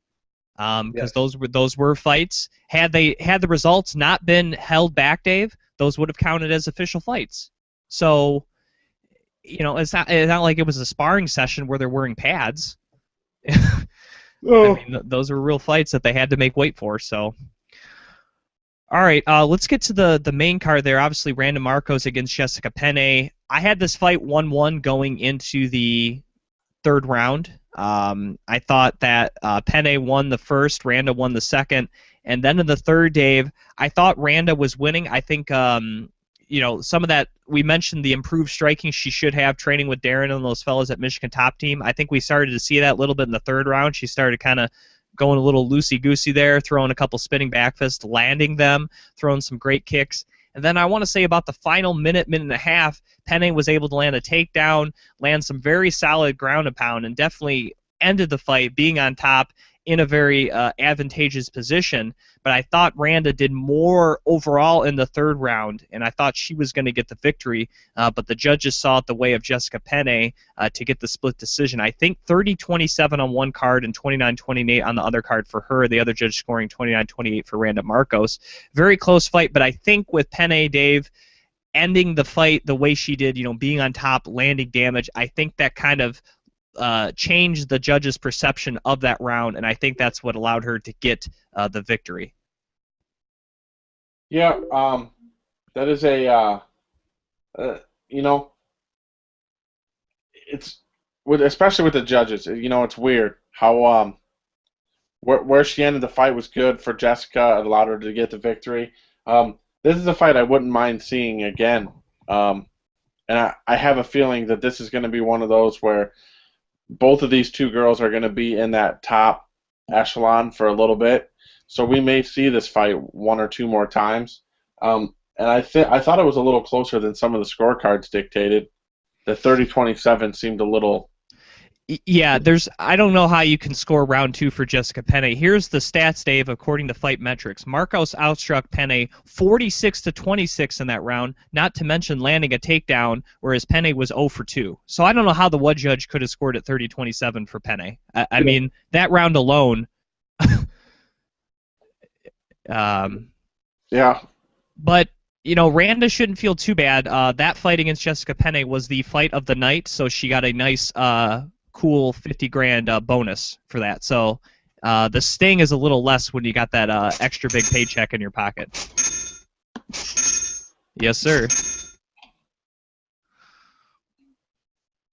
Because Yes. those were fights. Had the results not been held back, Dave, those would have counted as official fights. So it's not like it was a sparring session where they're wearing pads. I Oh. mean, those were real fights that they had to make weight for. So, all right, let's get to the main card there. Obviously, Randa Marcos against Jessica Penne. I had this fight 1-1 going into the third round. I thought that Penne won the first, Randa won the second, and then in the third, Dave, I thought Randa was winning. I think some of that, we mentioned the improved striking she should have training with Darren and those fellas at Michigan Top Team. I think we started to see that a little bit in the third round. She started kind of going a little loosey-goosey there, throwing a couple spinning back fists, landing them, throwing some great kicks. And then I want to say about the final minute and a half, Penne was able to land a takedown, land some very solid ground and pound, and definitely ended the fight being on top in a very advantageous position. But I thought Randa did more overall in the third round, and I thought she was going to get the victory. But the judges saw it the way of Jessica Penne to get the split decision. I think 30-27 on one card and 29-28 on the other card for her. The other judge scoring 29-28 for Randa Marcos. Very close fight, but I think with Penne, Dave, ending the fight the way she did, being on top, landing damage, I think that kind of changed the judge's perception of that round, and I think that's what allowed her to get the victory. Yeah, that is you know, it's especially with the judges. It's weird how where she ended the fight was good for Jessica. It allowed her to get the victory. This is a fight I wouldn't mind seeing again. And I have a feeling that this is going to be one of those where both of these two girls are going to be in that top echelon for a little bit. So we may see this fight one or two more times. And I thought it was a little closer than some of the scorecards dictated. The 30-27 seemed a little. Yeah, I don't know how you can score round two for Jessica Penne. Here's the stats, Dave, according to Fight Metrics. Marcos outstruck Penne 46-26 in that round, not to mention landing a takedown, whereas Penne was 0 for 2. So I don't know how the one judge could have scored at 30-27 for Penne. I mean, that round alone. Yeah. But Randa shouldn't feel too bad. That fight against Jessica Penne was the fight of the night, so she got a nice, cool $50,000 bonus for that. So the sting is a little less when you got that extra big paycheck in your pocket. Yes, sir.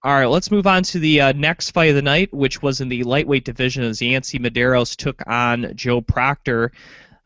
All right, let's move on to the next fight of the night, which was in the lightweight division as Yancy Medeiros took on Joe Proctor.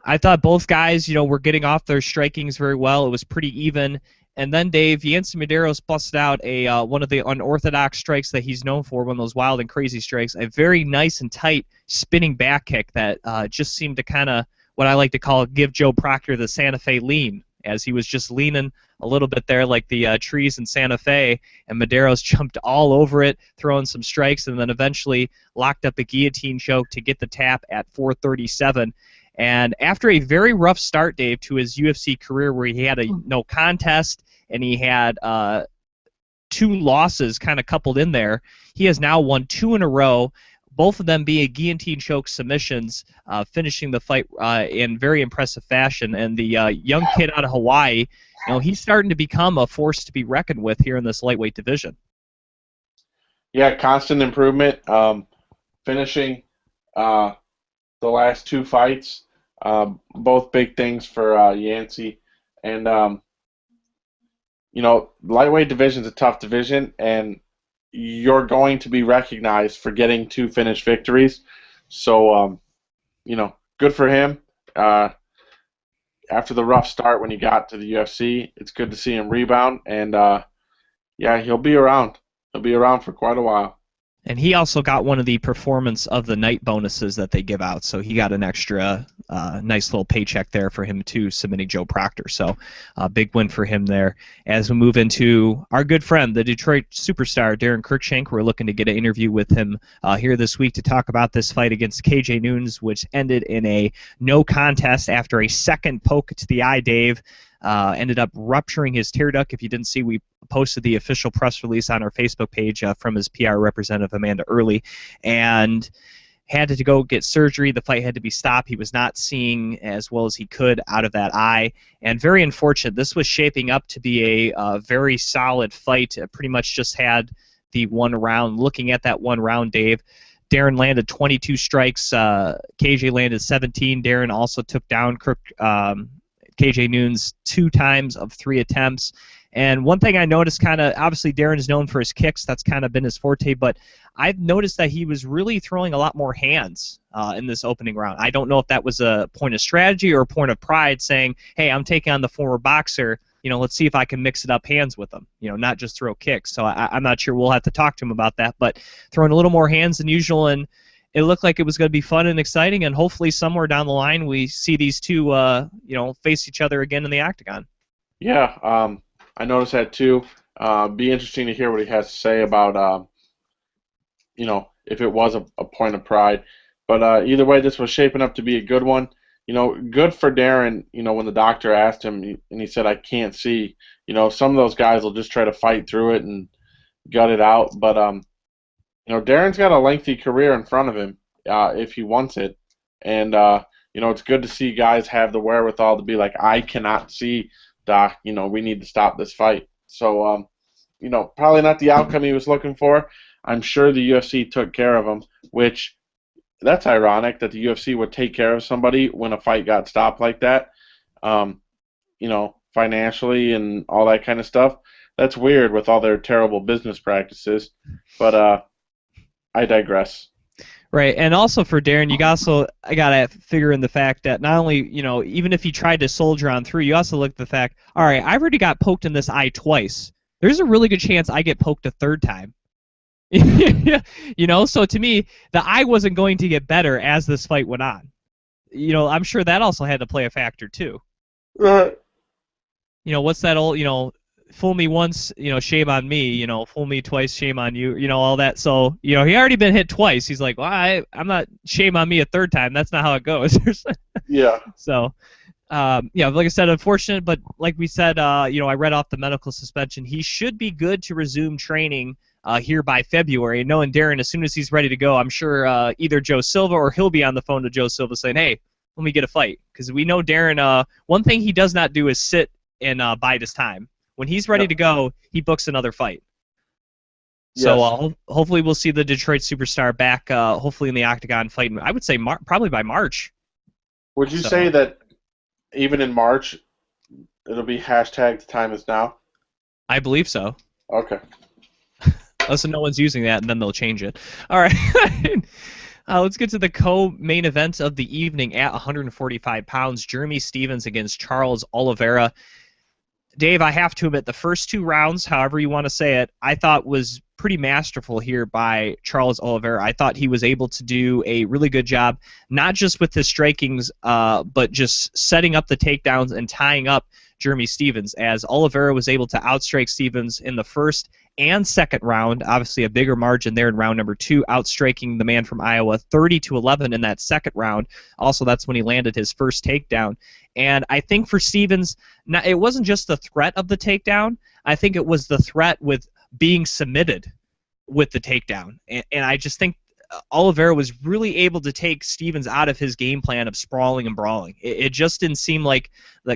I thought both guys, were getting off their strikings very well. It was pretty even. And then, Dave, Yancy Medeiros busted out one of the unorthodox strikes that he's known for, one of those wild and crazy strikes, a very nice and tight spinning back kick that just seemed to kind of, what I like to call, give Joe Proctor the Santa Fe lean, as he was just leaning a little bit there like the trees in Santa Fe, and Medeiros jumped all over it, throwing some strikes, and then eventually locked up a guillotine choke to get the tap at 4:37. And after a very rough start, Dave, to his UFC career where he had a no contest and he had 2 losses kind of coupled in there, he has now won 2 in a row, both of them being guillotine choke submissions, finishing the fight in very impressive fashion. And the young kid out of Hawaii, he's starting to become a force to be reckoned with here in this lightweight division. Yeah, constant improvement. Finishing the last 2 fights. Both big things for Yancy. And, lightweight division is a tough division, and you're going to be recognized for getting 2 finished victories. So, good for him. After the rough start when he got to the UFC, it's good to see him rebound. And, yeah, he'll be around. He'll be around for quite a while. And he also got one of the performance of the night bonuses that they give out, so he got an extra nice little paycheck there for him too, submitting Joe Proctor. So big win for him there. As we move into our good friend, the Detroit superstar Darren Cruikshank, we're looking to get an interview with him here this week to talk about this fight against KJ Noons, which ended in a no contest after a second poke to the eye. Dave ended up rupturing his tear duct. If you didn't see, we posted the official press release on our Facebook page from his PR representative, Amanda Early, and had to go get surgery. The fight had to be stopped. He was not seeing as well as he could out of that eye, and very unfortunate. This was shaping up to be a very solid fight. Pretty much just had the one round. Looking at that one round, Dave, Darren landed 22 strikes. KJ landed 17. Darren also took down KJ Noons 2 times of 3 attempts. And one thing I noticed, obviously Darren is known for his kicks. That's kind of been his forte, but I've noticed that he was really throwing a lot more hands in this opening round. I don't know if that was a point of strategy or a point of pride, saying, hey, I'm taking on the former boxer. Let's see if I can mix it up hands with him, not just throw kicks. So I'm not sure. We'll have to talk to him about that, but throwing a little more hands than usual, and it looked like it was going to be fun and exciting, and hopefully somewhere down the line we see these two, face each other again in the octagon. Yeah, I noticed that too. Be interesting to hear what he has to say about, if it was a point of pride. But either way, this was shaping up to be a good one. Good for Darren, when the doctor asked him, and he said, I can't see. Some of those guys will just try to fight through it and gut it out. But, Darren's got a lengthy career in front of him if he wants it. And, it's good to see guys have the wherewithal to be like, I cannot see, Doc. We need to stop this fight. So, probably not the outcome he was looking for. I'm sure the UFC took care of him, which that's ironic that the UFC would take care of somebody when a fight got stopped like that, financially and all that kind of stuff. That's weird with all their terrible business practices. But I digress. Right, and also for Darren, I gotta figure in the fact that not only, even if he tried to soldier on through, you also look at the fact, all right, I've already got poked in this eye twice. There's a really good chance I get poked a third time. So to me, the eye wasn't going to get better as this fight went on. I'm sure that also had to play a factor too. Right. What's that old, fool me once, shame on me, fool me twice, shame on you, all that. So, he already been hit twice. He's like, well, I'm not, shame on me a third time. That's not how it goes. Yeah. So, like I said, unfortunate, but like we said, I read off the medical suspension. He should be good to resume training here by February. And knowing Darren, as soon as he's ready to go, I'm sure either Joe Silva or he'll be on the phone to Joe Silva saying, hey, let me get a fight. Because we know Darren, one thing he does not do is sit and bide his time. When he's ready to go, he books another fight. Yes. So hopefully we'll see the Detroit superstar back, hopefully in the octagon fight. I would say probably by March. Would you say that even in March, it'll be hashtag the time is now? I believe so. Okay. Unless no one's using that, and then they'll change it. All right. Let's get to the co-main event of the evening at 145 pounds. Jeremy Stephens against Charles Oliveira. Dave, I have to admit, the first 2 rounds, however you want to say it, I thought was pretty masterful here by Charles Oliveira. I thought he was able to do a really good job, not just with his strikings, but just setting up the takedowns and tying up Jeremy Stephens, as Oliveira was able to outstrike Stephens in the first and second round. Obviously a bigger margin there in round number 2, outstriking the man from Iowa 30-11 in that second round. Also, that's when he landed his first takedown. And I think for Stephens, it wasn't just the threat of the takedown. I think it was the threat with being submitted with the takedown. And I just think Oliveira was really able to take Stephens out of his game plan of sprawling and brawling. It just didn't seem like,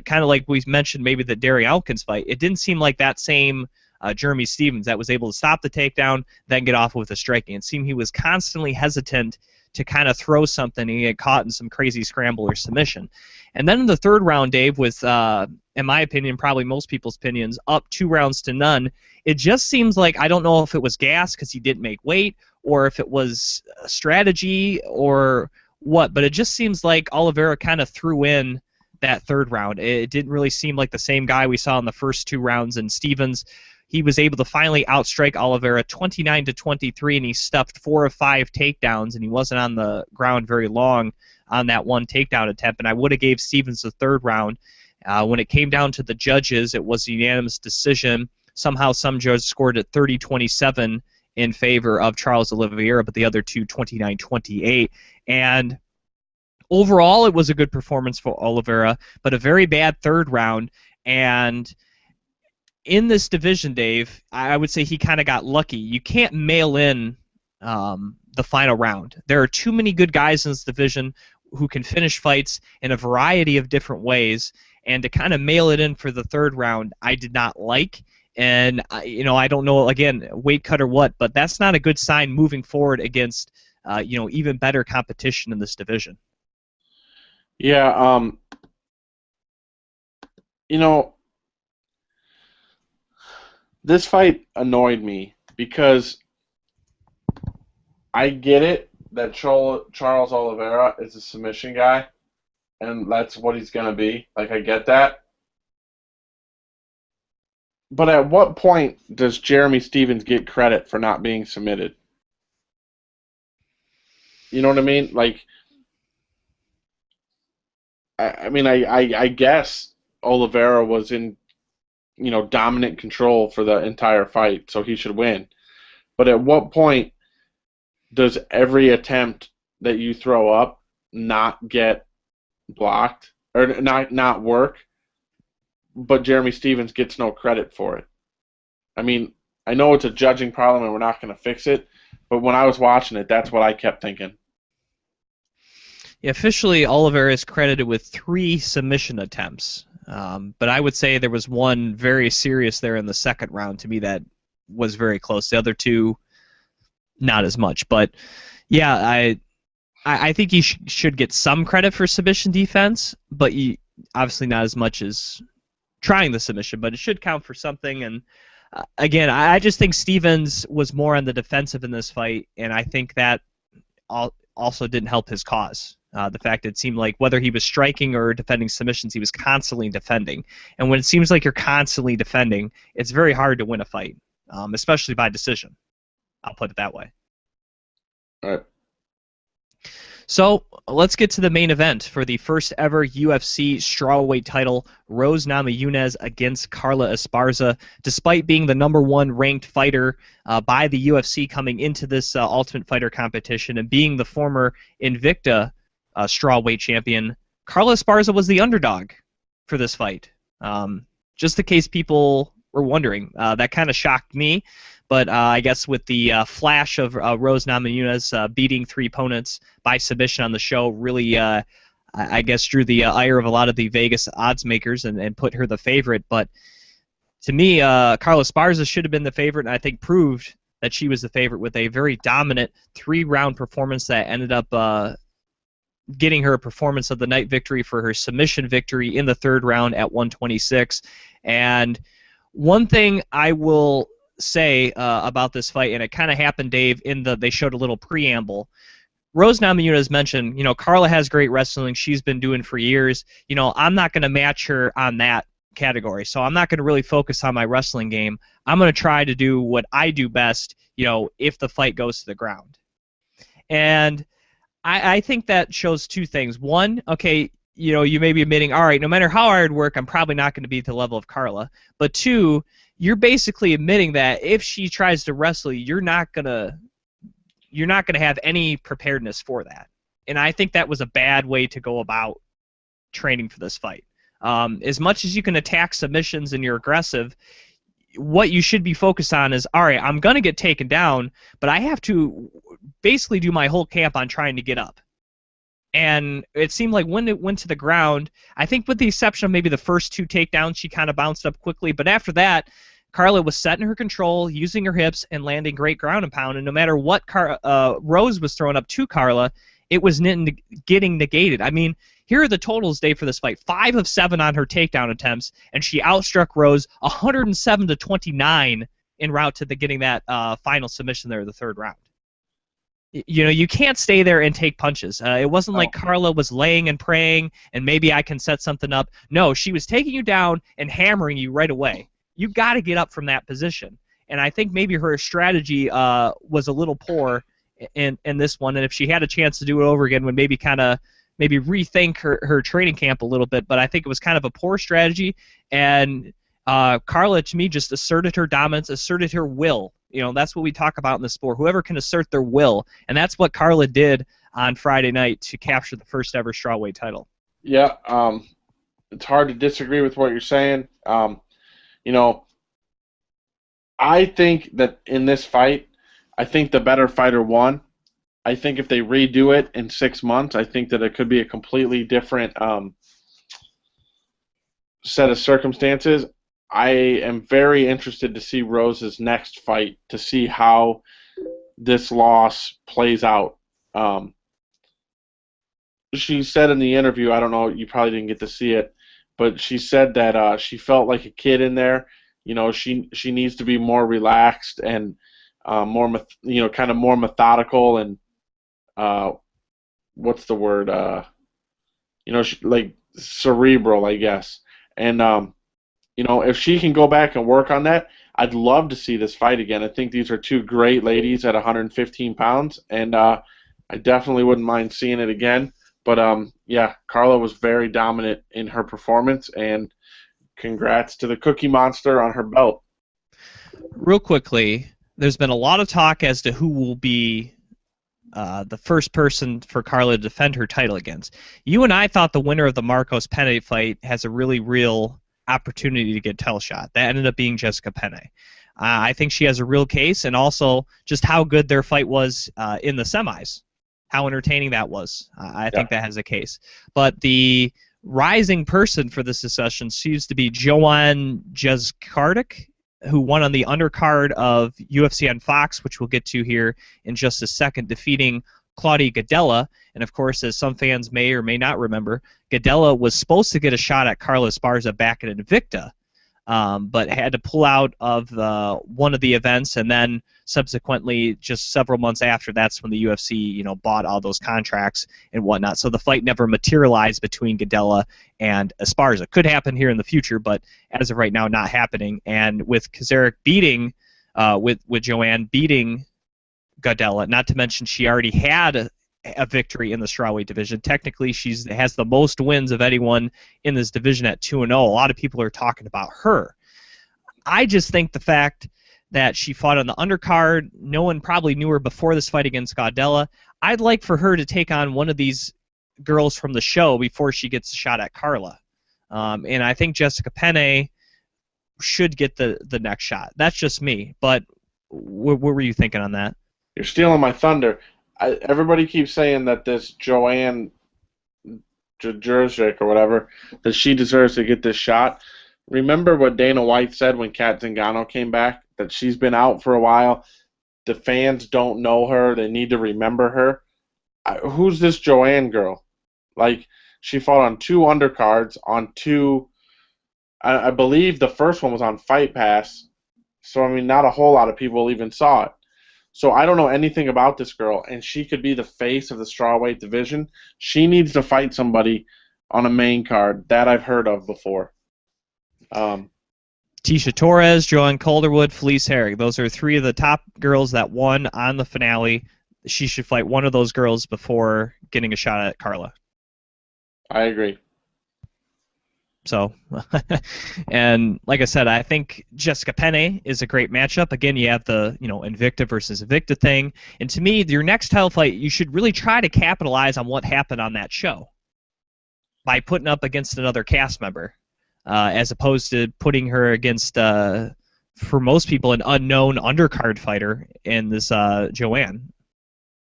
kind of like we mentioned maybe the Darry Elkins fight, it didn't seem like that same Jeremy Stephens that was able to stop the takedown, then get off with a striking. It seemed he was constantly hesitant to kind of throw something and get caught in some crazy scramble or submission. And then in the third round, Dave, with, in my opinion, probably most people's opinions, up 2-0, it just seems like, I don't know if it was gas because he didn't make weight, or if it was a strategy or what, but it just seems like Oliveira kind of threw in that third round. It didn't really seem like the same guy we saw in the first 2 rounds, and Stephens, he was able to finally outstrike Oliveira 29-23, and he stuffed 4 of 5 takedowns, and he wasn't on the ground very long on that one takedown attempt, and I would have gave Stevens the third round. When it came down to the judges, it was a unanimous decision. Somehow some judges scored it 30-27 in favor of Charles Oliveira, but the other two 29-28. And overall, it was a good performance for Oliveira, but a very bad third round. And in this division, Dave, I would say he kind of got lucky. You can't mail in the final round. There are too many good guys in this division who can finish fights in a variety of different ways, and to kind of mail it in for the third round, I did not like. And I don't know, again, weight cut or what, but that's not a good sign moving forward against even better competition in this division. Yeah, this fight annoyed me because I get it that Charles Oliveira is a submission guy, and that's what he's going to be. Like, I get that. But at what point does Jeremy Stephens get credit for not being submitted? You know what I mean? Like, I guess Oliveira was in, dominant control for the entire fight, so he should win. But at what point does every attempt that you throw up not get blocked or not work, but Jeremy Stephens gets no credit for it? I mean, I know it's a judging problem and we're not going to fix it, but when I was watching it, that's what I kept thinking. Yeah, officially, Oliveira is credited with 3 submission attempts, but I would say there was one very serious there in the second round to me that was very close. The other 2, not as much. But yeah, I think he should get some credit for submission defense, but obviously not as much as trying the submission, but it should count for something. And again, I just think Stephens was more on the defensive in this fight, and I think that also didn't help his cause. The fact it seemed like whether he was striking or defending submissions, he was constantly defending. And when it seems like you're constantly defending, it's very hard to win a fight, especially by decision. I'll put it that way. All right. So let's get to the main event for the first ever UFC strawweight title, Rose Namajunas against Carla Esparza. Despite being the #1 ranked fighter by the UFC coming into this Ultimate Fighter competition and being the former Invicta strawweight champion, Carla Esparza was the underdog for this fight. Just in case people were wondering, that kind of shocked me. But I guess with the flash of Rose Namajunas beating 3 opponents by submission on the show really, I guess, drew the ire of a lot of the Vegas odds makers and put her the favorite. But to me, Carla Esparza should have been the favorite, and I think proved that she was the favorite with a very dominant 3-round performance that ended up getting her a performance of the night victory for her submission victory in the 3rd round at 126. And one thing I will say about this fight, and it kind of happened, Dave, they showed a little preamble. Rose Namajunas mentioned, Carla has great wrestling. She's been doing for years. I'm not going to match her on that category, so I'm not going to really focus on my wrestling game. I'm going to try to do what I do best, if the fight goes to the ground. And I think that shows 2 things. One, okay, you may be admitting, all right, no matter how hard I work, I'm probably not going to be at the level of Carla. But 2, you're basically admitting that if she tries to wrestle you, you're not gonna have any preparedness for that. And I think that was a bad way to go about training for this fight. As much as you can attack submissions and you're aggressive, what you should be focused on is, all right, I'm gonna get taken down, but I have to basically do my whole camp on trying to get up. And it seemed like when it went to the ground, I think with the exception of maybe the first 2 takedowns, she kind of bounced up quickly. But after that, Carla was setting her control, using her hips, and landing great ground and pound. And no matter what Rose was throwing up to Carla, it was getting negated. I mean, here are the totals, Dave, for this fight. 5 of 7 on her takedown attempts, and she outstruck Rose 107-29 en route to getting that final submission there in the 3rd round. You can't stay there and take punches. It wasn't like Carla was laying and praying and maybe I can set something up. No, she was taking you down and hammering you right away. you got to get up from that position. And I think maybe her strategy was a little poor in this one. And if she had a chance to do it over again, would maybe maybe rethink her training camp a little bit. But I think it was kind of a poor strategy. And Carla, to me, just asserted her dominance, asserted her will. That's what we talk about in the sport. Whoever can assert their will. And that's what Carla did on Friday night to capture the first ever strawweight title. Yeah, it's hard to disagree with what you're saying. I think that in this fight, I think the better fighter won. I think if they redo it in 6 months, I think that it could be a completely different set of circumstances. I am very interested to see Rose's next fight, to see how this loss plays out. She said in the interview, I don't know, you probably didn't get to see it, but she said that she felt like a kid in there. She needs to be more relaxed and more, kind of more methodical and what's the word? Like cerebral, I guess. And if she can go back and work on that, I'd love to see this fight again. I think these are two great ladies at 115 pounds, and I definitely wouldn't mind seeing it again. But yeah, Carla was very dominant in her performance, and congrats to the Cookie Monster on her belt. Real quickly, there's been a lot of talk as to who will be the first person for Carla to defend her title against. You and I thought the winner of the Marcos Penne fight has a really real opportunity to get a title shot. That ended up being Jessica Penne. I think she has a real case, and also just how good their fight was in the semis, how entertaining that was. I think that has a case. But the rising person for this discussion seems to be Joanne Jędrzejczyk, who won on the undercard of UFC on Fox, which we'll get to here in just a second, defeating Claudia Gadelha. And of course, as some fans may or may not remember, Gadelha was supposed to get a shot at Carla Esparza back at Invicta, but had to pull out of one of the events, and then subsequently, just several months after, that's when the UFC, bought all those contracts and whatnot. So the fight never materialized between Gadelha and Esparza. Could happen here in the future, but as of right now, not happening. And with Kazarek beating, with Joanne beating Gadelha, not to mention she already had a victory in the strawweight division. Technically, she has the most wins of anyone in this division at 2-0. A lot of people are talking about her. I just think the fact that she fought on the undercard, no one probably knew her before this fight against Gadelha. I'd like for her to take on one of these girls from the show before she gets a shot at Carla. And I think Jessica Penne should get the next shot. That's just me. But what were you thinking on that? You're stealing my thunder. Everybody keeps saying that this Joanne Jędrzejczyk or whatever, that she deserves to get this shot. Remember what Dana White said when Kat Zingano came back? That she's been out for a while. The fans don't know her. They need to remember her. Who's this Joanne girl? Like, she fought on 2 undercards, on 2... I believe the first one was on Fight Pass. So, I mean, not a whole lot of people even saw it. So I don't know anything about this girl, and she could be the face of the strawweight division. She needs to fight somebody on a main card that I've heard of before. Tisha Torres, Joanne Calderwood, Felice Herrig. Those are 3 of the top girls that won on the finale. She should fight one of those girls before getting a shot at Carla. I agree. So, and like I said, I think Jessica Penne is a great matchup. Again, you have the Invicta versus Invicta thing, and to me, your next title fight, you should really try to capitalize on what happened on that show by putting up against another cast member, as opposed to putting her against, for most people, an unknown undercard fighter in this Joanne.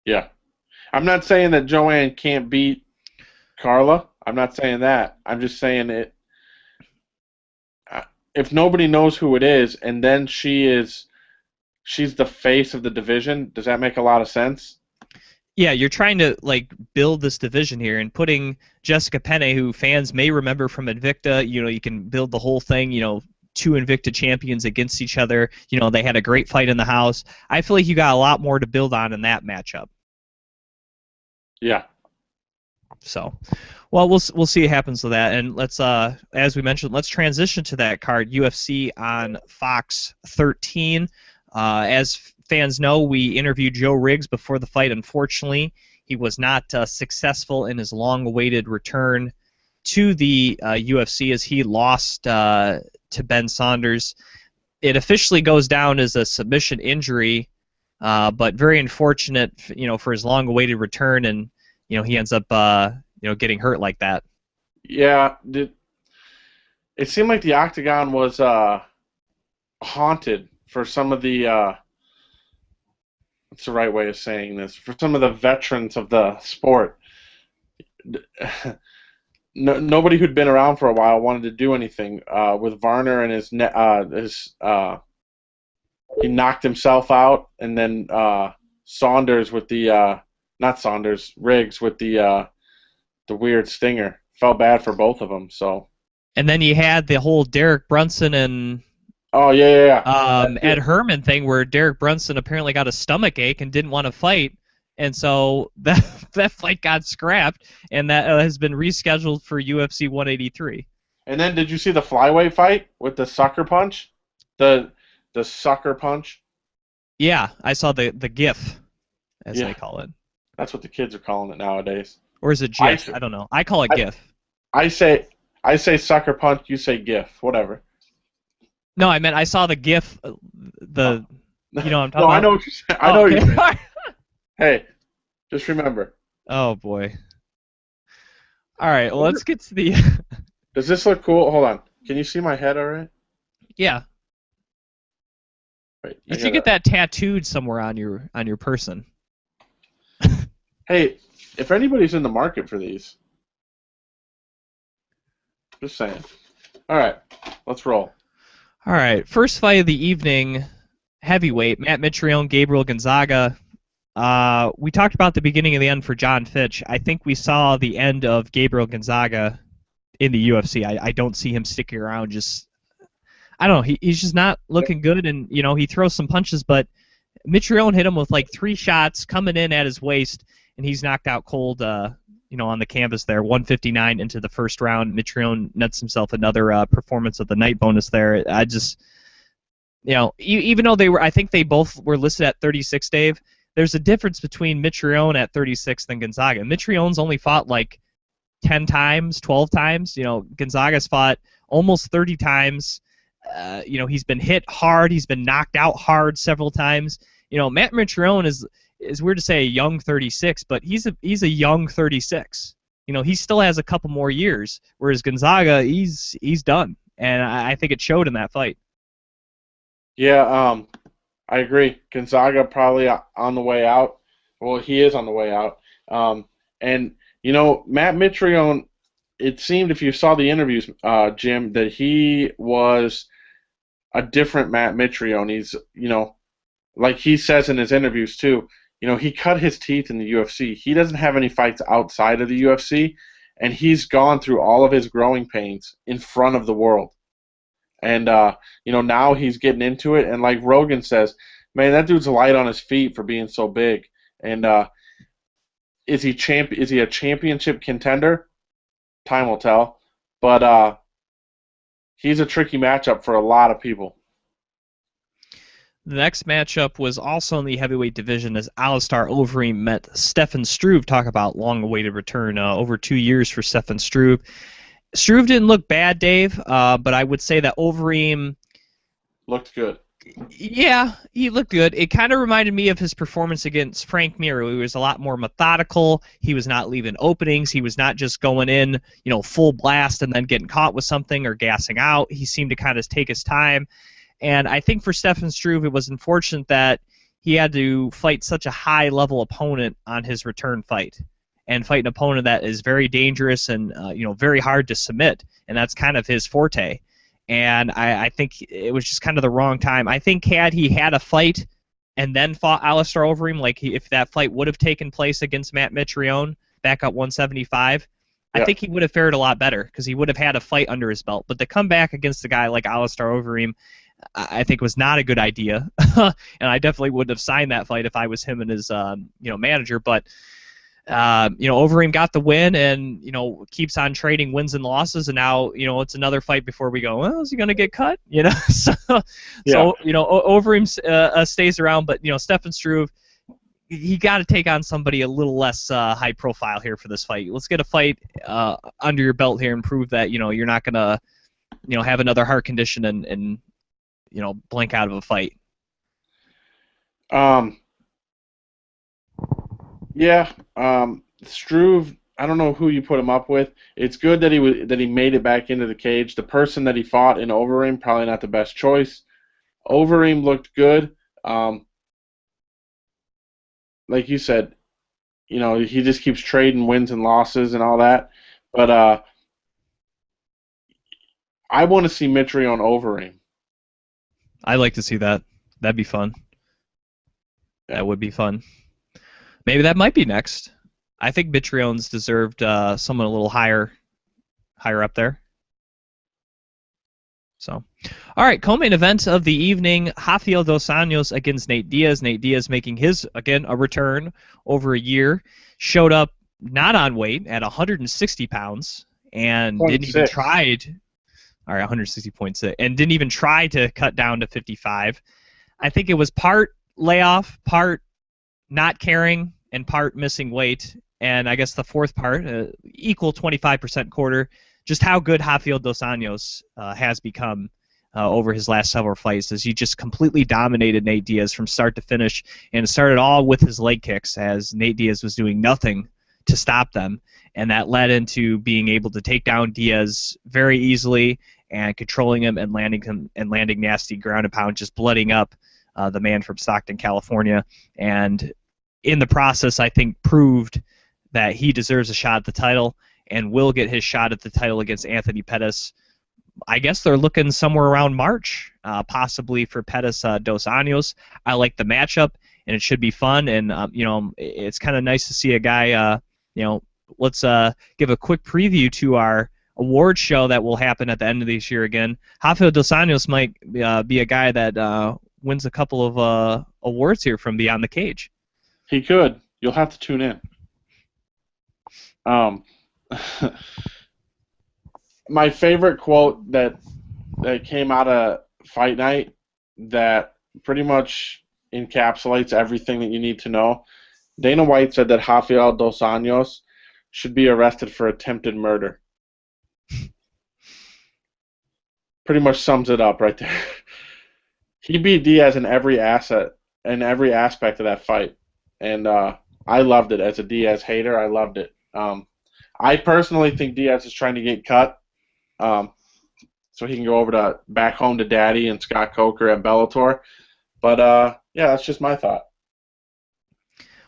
Yeah, I'm not saying that Joanne can't beat Carla. I'm not saying that. I'm just saying it. If nobody knows who it is, and then she's the face of the division, does that make a lot of sense? Yeah, you're trying to build this division here, and putting Jessica Penne, who fans may remember from Invicta, you can build the whole thing, 2 Invicta champions against each other. They had a great fight in the house. I feel like you got a lot more to build on in that matchup. Yeah. So, well, we'll see what happens with that, and let's as we mentioned, let's transition to that card, UFC on Fox 13. As fans know, we interviewed Joe Riggs before the fight. Unfortunately, he was not successful in his long-awaited return to the UFC as he lost to Ben Saunders. It officially goes down as a submission injury, but very unfortunate, for his long-awaited return, and he ends up getting hurt like that. Yeah, it seemed like the octagon was haunted for some of the what's the right way of saying this? For some of the veterans of the sport. Nobody who'd been around for a while wanted to do anything. With Varner and he knocked himself out, and then Saunders with the not Saunders, Riggs with the weird stinger. Felt bad for both of them. So. And then you had the whole Derek Brunson and Ed Herman thing, where Derek Brunson apparently got a stomach ache and didn't want to fight, and so that fight got scrapped, and that has been rescheduled for UFC 183. And then, did you see the flyweight fight with the sucker punch? The sucker punch? Yeah, I saw the GIF, as they call it. That's what the kids are calling it nowadays. Or is it GIF? I don't know. I call it GIF. I say sucker punch, you say GIF, whatever. No, I meant I saw the GIF, you know what I'm talking about? I know what you're saying. I know what you're saying. Hey, just remember. Oh, boy. All right, well, let's get to the... Does this look cool? Hold on. Can you see my head all right? Yeah. Wait, you should get that tattooed somewhere on your person. Hey, if anybody's in the market for these, just saying. All right, let's roll. All right, first fight of the evening, heavyweight, Matt Mitrione, Gabriel Gonzaga. We talked about the beginning and the end for John Fitch. I think we saw the end of Gabriel Gonzaga in the UFC. I don't see him sticking around. I don't know. He's just not looking good, and he throws some punches, but Mitrione hit him with like 3 shots coming in at his waist, and he's knocked out cold. On the canvas there, 159 into the first round. Mitrione nets himself another performance of the night bonus there. I just, even though I think they both were listed at 36, Dave, there's a difference between Mitrione at 36 than Gonzaga. Mitrione's only fought like 10 times, 12 times. Gonzaga's fought almost 30 times. He's been hit hard. He's been knocked out hard several times. Matt Mitrione is weird to say a young 36, but he's a young 36. He still has a couple more years, whereas Gonzaga, he's done, and I think it showed in that fight. Yeah, I agree. Gonzaga probably on the way out. Well, he is on the way out. And Matt Mitrione, it seemed, if you saw the interviews, Jim, that he was a different Matt Mitrione. He's, like he says in his interviews too, he cut his teeth in the UFC. He doesn't have any fights outside of the UFC, and he's gone through all of his growing pains in front of the world. And, now he's getting into it. And like Rogan says, man, that dude's light on his feet for being so big. And is he a championship contender? Time will tell. But he's a tricky matchup for a lot of people. The next matchup was also in the heavyweight division as Alistair Overeem met Stefan Struve. Talk about long-awaited return. Over 2 years for Stefan Struve. Struve didn't look bad, Dave, but I would say that Overeem looked good. Yeah, he looked good. It kind of reminded me of his performance against Frank Mir. He was a lot more methodical. He was not leaving openings. He was not just going in, full blast and then getting caught with something or gassing out. He seemed to kind of take his time. And I think for Stefan Struve, it was unfortunate that he had to fight such a high-level opponent on his return fight, and fight an opponent that is very dangerous and very hard to submit, and that's kind of his forte. And I think it was just kind of the wrong time. I think had he had a fight and then fought Alistair Overeem, if that fight would have taken place against Matt Mitrione back at 175, I think he would have fared a lot better because he would have had a fight under his belt. But to come back against a guy like Alistair Overeem, I think was not a good idea, and I definitely wouldn't have signed that fight if I was him and his manager. But Overeem got the win and, keeps on trading wins and losses, and now, it's another fight before we go, well, is he going to get cut? So, Yeah. Overeem stays around, but, Stefan Struve, he got to take on somebody a little less high profile here for this fight. Let's get a fight under your belt here and prove that, you're not going to, have another heart condition and blank out of a fight. Yeah, Struve, I don't know who you put him up with. It's good that he made it back into the cage. The person that he fought in Overeem, probably not the best choice. Overeem looked good. Like you said, he just keeps trading wins and losses and all that. But I want to see Mitrione Overeem. I'd like to see that. That'd be fun. That would be fun. Maybe that might be next. I think Mitrione's deserved someone a little higher up there. So, all right, co-main event of the evening, Rafael dos Anjos against Nate Diaz. Nate Diaz making his, again, a return over a year. Showed up not on weight at 160 pounds and didn't even try. All right, 160.6, and didn't even try to cut down to 55. I think it was part layoff, part not caring, and part missing weight. And I guess the fourth part, equal 25% quarter, just how good Rafael dos Anjos has become over his last several fights, as he just completely dominated Nate Diaz from start to finish, and it started all with his leg kicks, as Nate Diaz was doing nothing to stop them, and that led into being able to take down Diaz very easily and controlling him and landing nasty ground and pound, just blooding up the man from Stockton, California, and in the process, I think proved that he deserves a shot at the title and will get his shot at the title against Anthony Pettis. I guess they're looking somewhere around March, possibly for Pettis dos Anjos. I like the matchup, and it should be fun. And it's kind of nice to see a guy. Let's give a quick preview to our award show that will happen at the end of this year again. Rafael dos Anjos might be a guy that wins a couple of awards here from Beyond the Cage. He could. You'll have to tune in. My favorite quote that came out of Fight Night that pretty much encapsulates everything that you need to know. Dana White said that Rafael dos Anjos should be arrested for attempted murder. Pretty much sums it up right there. He beat Diaz in every aspect of that fight, and I loved it. As a Diaz hater, I loved it. I personally think Diaz is trying to get cut, so he can go over back home to Daddy and Scott Coker at Bellator. But yeah, that's just my thought.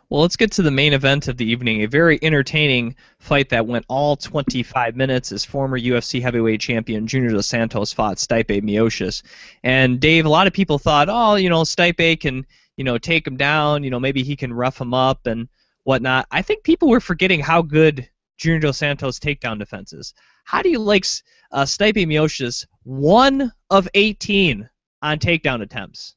Well, let's get to the main event of the evening. A very entertaining fight that went all 25 minutes as former UFC heavyweight champion Junior Dos Santos fought Stipe Miocic. And Dave, a lot of people thought, Stipe can, take him down, maybe he can rough him up and whatnot. I think people were forgetting how good Junior Dos Santos' takedown defense is. How do you like Stipe Miocic 1 of 18 on takedown attempts?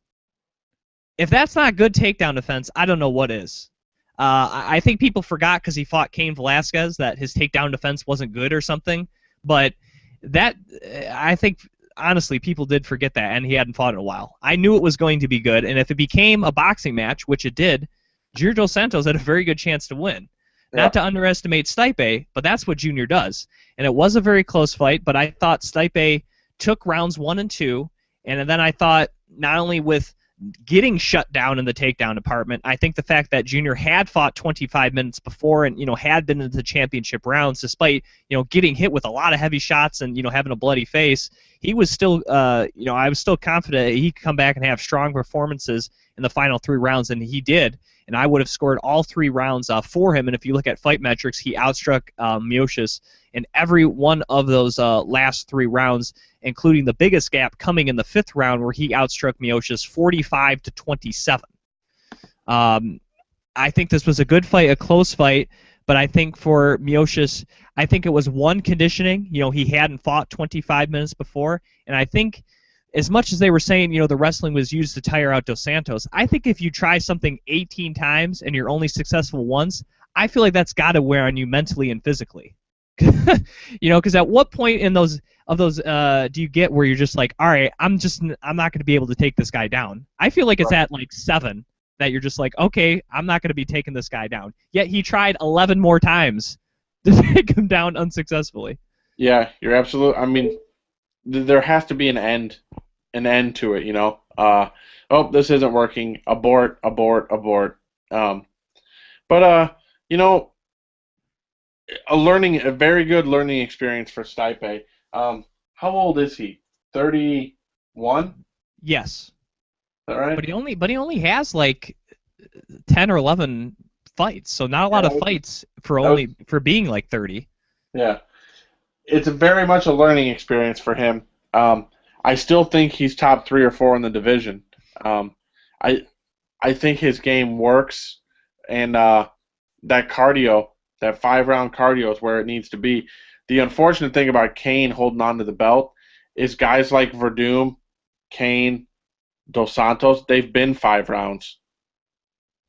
If that's not good takedown defense, I don't know what is. I think people forgot because he fought Cain Velasquez that his takedown defense wasn't good or something. But that, I think, honestly, people did forget that, and he hadn't fought in a while. I knew it was going to be good, and if it became a boxing match, which it did, Junior Dos Santos had a very good chance to win. Yeah. Not to underestimate Stipe, but that's what Junior does. And it was a very close fight, but I thought Stipe took rounds 1 and 2, and then I thought not only with getting shut down in the takedown department, I think the fact that Junior had fought 25 minutes before and had been into the championship rounds, despite getting hit with a lot of heavy shots and having a bloody face, he was still I was still confident he could come back and have strong performances in the final 3 rounds, and he did. And I would have scored all 3 rounds for him. And if you look at fight metrics, he outstruck Miocic in every one of those last 3 rounds, including the biggest gap coming in the 5th round where he outstruck Miocic 45-27. I think this was a good fight, a close fight, but I think for Miocic, I think it was one conditioning. He hadn't fought 25 minutes before, and I think as much as they were saying, the wrestling was used to tire out Dos Santos, I think if you try something 18 times and you're only successful once, I feel like that's got to wear on you mentally and physically. Because at what point in those do you get where you're just like, all right, I'm not going to be able to take this guy down. I feel like it's Right. at like 7 that you're just like, okay, I'm not going to be taking this guy down. Yet he tried 11 more times to take him down unsuccessfully. Yeah, you're absolutely. I mean, there has to be an end to it. Oh, this isn't working. Abort, abort, abort. But you know, a very good learning experience for Stipe. How old is he? 31? Is Yes, that right? but he only has like 10 or 11 fights, so not a lot Yeah, of fights for that was- for being like 30. yeah. It's very much a learning experience for him. I still think he's top 3 or 4 in the division. Um, I I think his game works, and that cardio, that 5 round cardio, is where it needs to be. The unfortunate thing about Kane holding on to the belt is guys like Verdum, Kane, Dos Santos, they've been 5 rounds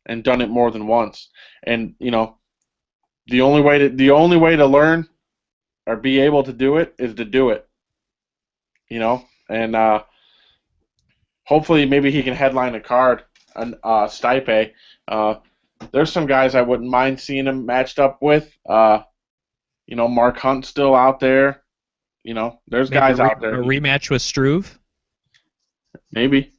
and done it more than once. And the only way to learn or be able to do it is to do it. And hopefully maybe he can headline a card on Stipe. There's some guys I wouldn't mind seeing him matched up with. Mark Hunt's still out there. There's Maybe guys out there. a rematch with Struve. Maybe.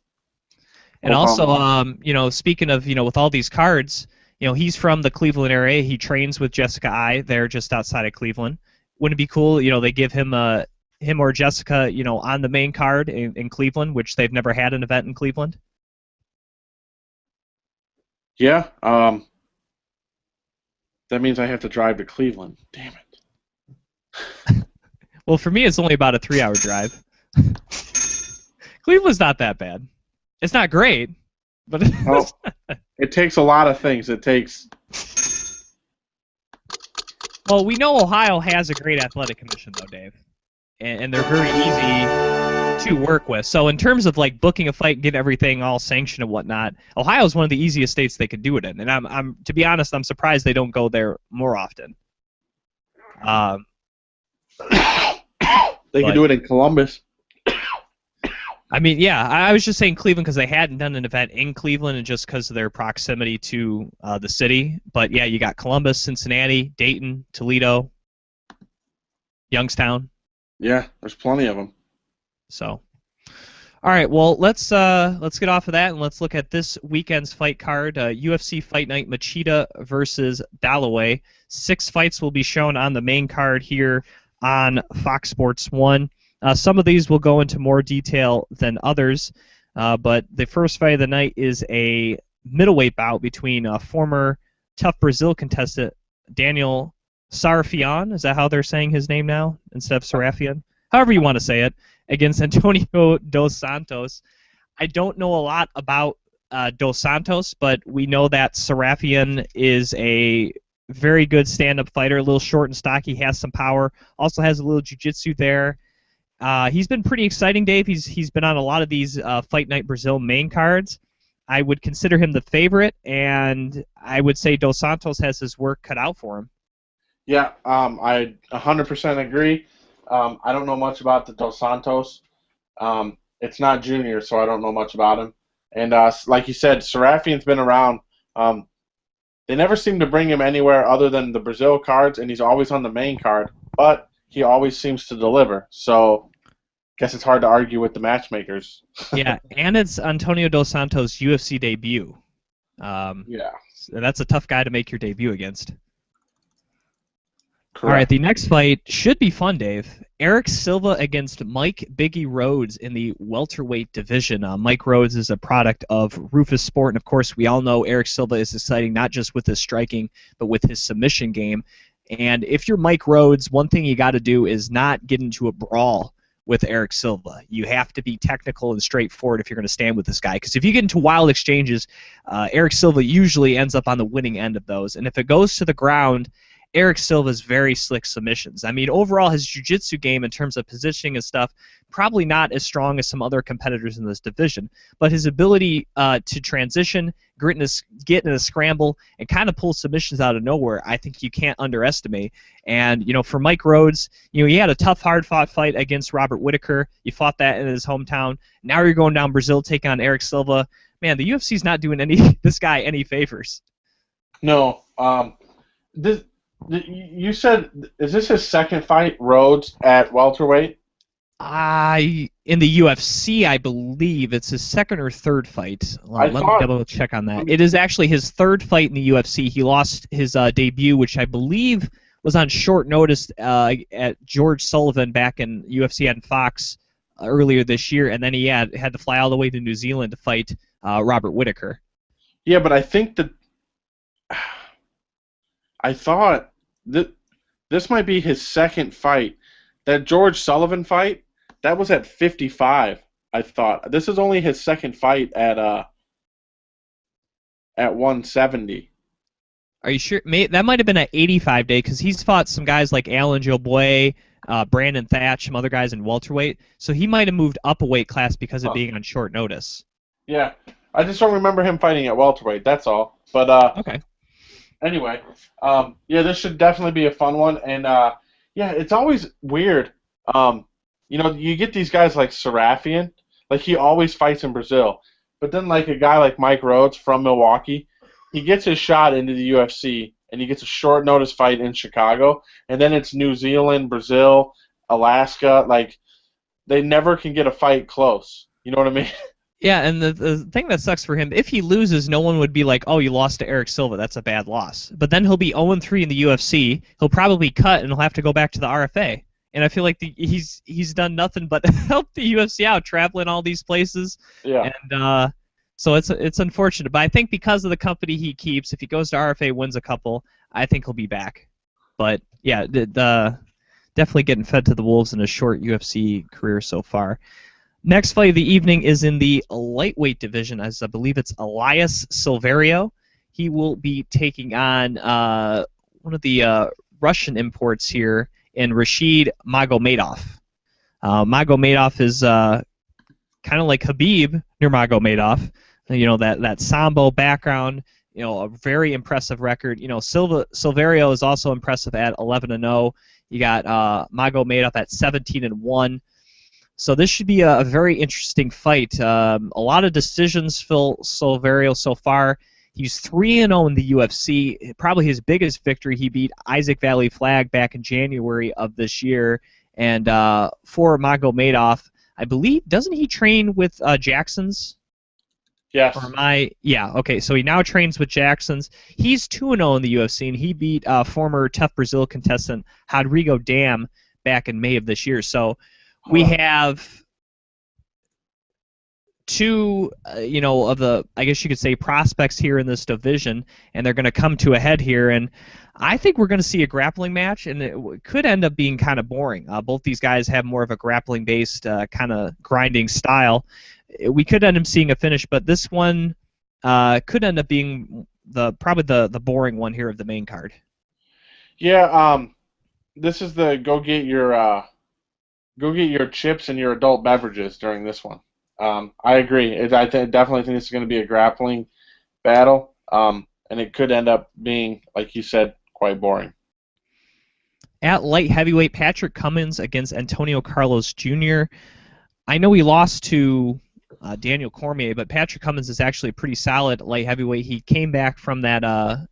And also, speaking of, with all these cards, he's from the Cleveland area. He trains with Jessica I there just outside of Cleveland. Wouldn't it be cool, they give him or Jessica, on the main card in Cleveland, which they've never had an event in Cleveland? Yeah. That means I have to drive to Cleveland. Damn it. Well, for me, it's only about a 3-hour drive. Cleveland's not that bad. It's not great, but It takes a lot of things. It takes. Well, we know Ohio has a great athletic commission, though, Dave, and they're very easy to work with. So in terms of like booking a fight, and getting everything all sanctioned and whatnot, Ohio is one of the easiest states they could do it in. And I'm to be honest, I'm surprised they don't go there more often. They could do it in Columbus. I mean, yeah, I was just saying Cleveland because they hadn't done an event in Cleveland and just because of their proximity to the city. But yeah, you got Columbus, Cincinnati, Dayton, Toledo, Youngstown. Yeah, there's plenty of them. So, all right, well, let's get off of that and let's look at this weekend's fight card. UFC Fight Night Machida versus Dollaway. 6 fights will be shown on the main card here on Fox Sports 1. Some of these will go into more detail than others, but the first fight of the night is a middleweight bout between former TUF Brazil contestant Daniel Sarafian. Is that how they're saying his name now instead of Sarafian? However you want to say it, against Antonio Dos Santos. I don't know a lot about Dos Santos, but we know that Sarafian is a very good stand-up fighter, a little short and stocky, has some power, also has a little jiu-jitsu there. He's been pretty exciting, Dave. He's been on a lot of these Fight Night Brazil main cards. I would consider him the favorite, and I would say Dos Santos has his work cut out for him. Yeah, I 100% agree. I don't know much about the Dos Santos. It's not junior, so I don't know much about him. And like you said, Sarafian's been around. They never seem to bring him anywhere other than the Brazil cards, and he's always on the main card. But he always seems to deliver. So I guess it's hard to argue with the matchmakers. Yeah, and it's Antonio Dos Santos' UFC debut. Yeah. That's a tough guy to make your debut against. Correct. All right, the next fight should be fun, Dave. Eric Silva against Mike Biggie Rhodes in the welterweight division. Mike Rhodes is a product of Rufus Sport, and of course we all know Eric Silva is exciting not just with his striking, but with his submission game. And if you're Mike Rhodes, one thing you got to do is not get into a brawl with Eric Silva. You have to be technical and straightforward if you're going to stand with this guy. Because if you get into wild exchanges, Eric Silva usually ends up on the winning end of those. And if it goes to the ground, Eric Silva's very slick submissions. I mean, overall, his jiu-jitsu game in terms of positioning and stuff, probably not as strong as some other competitors in this division, but his ability to transition, get in a scramble, and kind of pull submissions out of nowhere, I think you can't underestimate. And, for Mike Rhodes, he had a tough, hard-fought fight against Robert Whittaker. You fought that in his hometown. Now you're going down Brazil, taking on Eric Silva. Man, the UFC's not doing this guy any favors. No. You said, is this his second fight, Rhodes, at welterweight? In the UFC, I believe it's his second or third fight. Let me double check on that. It is actually his third fight in the UFC. He lost his debut, which I believe was on short notice at George Sullivan back in UFC on Fox earlier this year, and then he had to fly all the way to New Zealand to fight Robert Whittaker. Yeah, but I think that I thought that this might be his second fight. That George Sullivan fight, that was at 55, I thought. This is only his second fight at 170. Are you sure? That might have been at 85 day, because he's fought some guys like Alan Joboy, Brandon Thatch, some other guys in welterweight. So he might have moved up a weight class because of being on short notice. Yeah, I just don't remember him fighting at welterweight. That's all. But okay. Anyway, this should definitely be a fun one, and it's always weird. You get these guys like Serafian, like he always fights in Brazil, but then like a guy like Mike Rhodes from Milwaukee, he gets his shot into the UFC, and he gets a short notice fight in Chicago, and then it's New Zealand, Brazil, Alaska. Like they never can get a fight close. You know what I mean? Yeah, and the thing that sucks for him, if he loses, no one would be like, oh, you lost to Eric Silva, that's a bad loss. But then he'll be 0-3 in the UFC, he'll probably cut, and he'll have to go back to the RFA. And I feel like he's done nothing but help the UFC out, traveling all these places. Yeah. And so it's unfortunate. But I think because of the company he keeps, if he goes to RFA, wins a couple, I think he'll be back. But, yeah, definitely getting fed to the wolves in a short UFC career so far. Next fight of the evening is in the lightweight division, as I believe it's Elias Silverio. He will be taking on one of the Russian imports here in Rashid Magomedov. Magomedov is kind of like Khabib Nurmagomedov. That Sambo background, a very impressive record. Silverio is also impressive at 11-0. You got Magomedov at 17-1. So this should be a very interesting fight. A lot of decisions for Silverio so far. He's 3-0 in the UFC. Probably his biggest victory, he beat Isaac Valley Flag back in January of this year. And for Magomedov, I believe, doesn't he train with Jackson's? Yes. Yeah, okay, so he now trains with Jackson's. He's 2-0 in the UFC, and he beat former TUF Brazil contestant Rodrigo Dam back in May of this year. So we have two, of the, I guess you could say, prospects here in this division, and they're going to come to a head here. And I think we're going to see a grappling match, and it could end up being kind of boring. Both these guys have more of a grappling-based kind of grinding style. We could end up seeing a finish, but this one could end up being probably the boring one here of the main card. Yeah, this is the go get your chips and your adult beverages during this one. I agree. I definitely think this is going to be a grappling battle, and it could end up being, like you said, quite boring. At light heavyweight, Patrick Cummins against Antonio Carlos Jr. I know he lost to Daniel Cormier, but Patrick Cummins is actually pretty solid at light heavyweight. He came back from that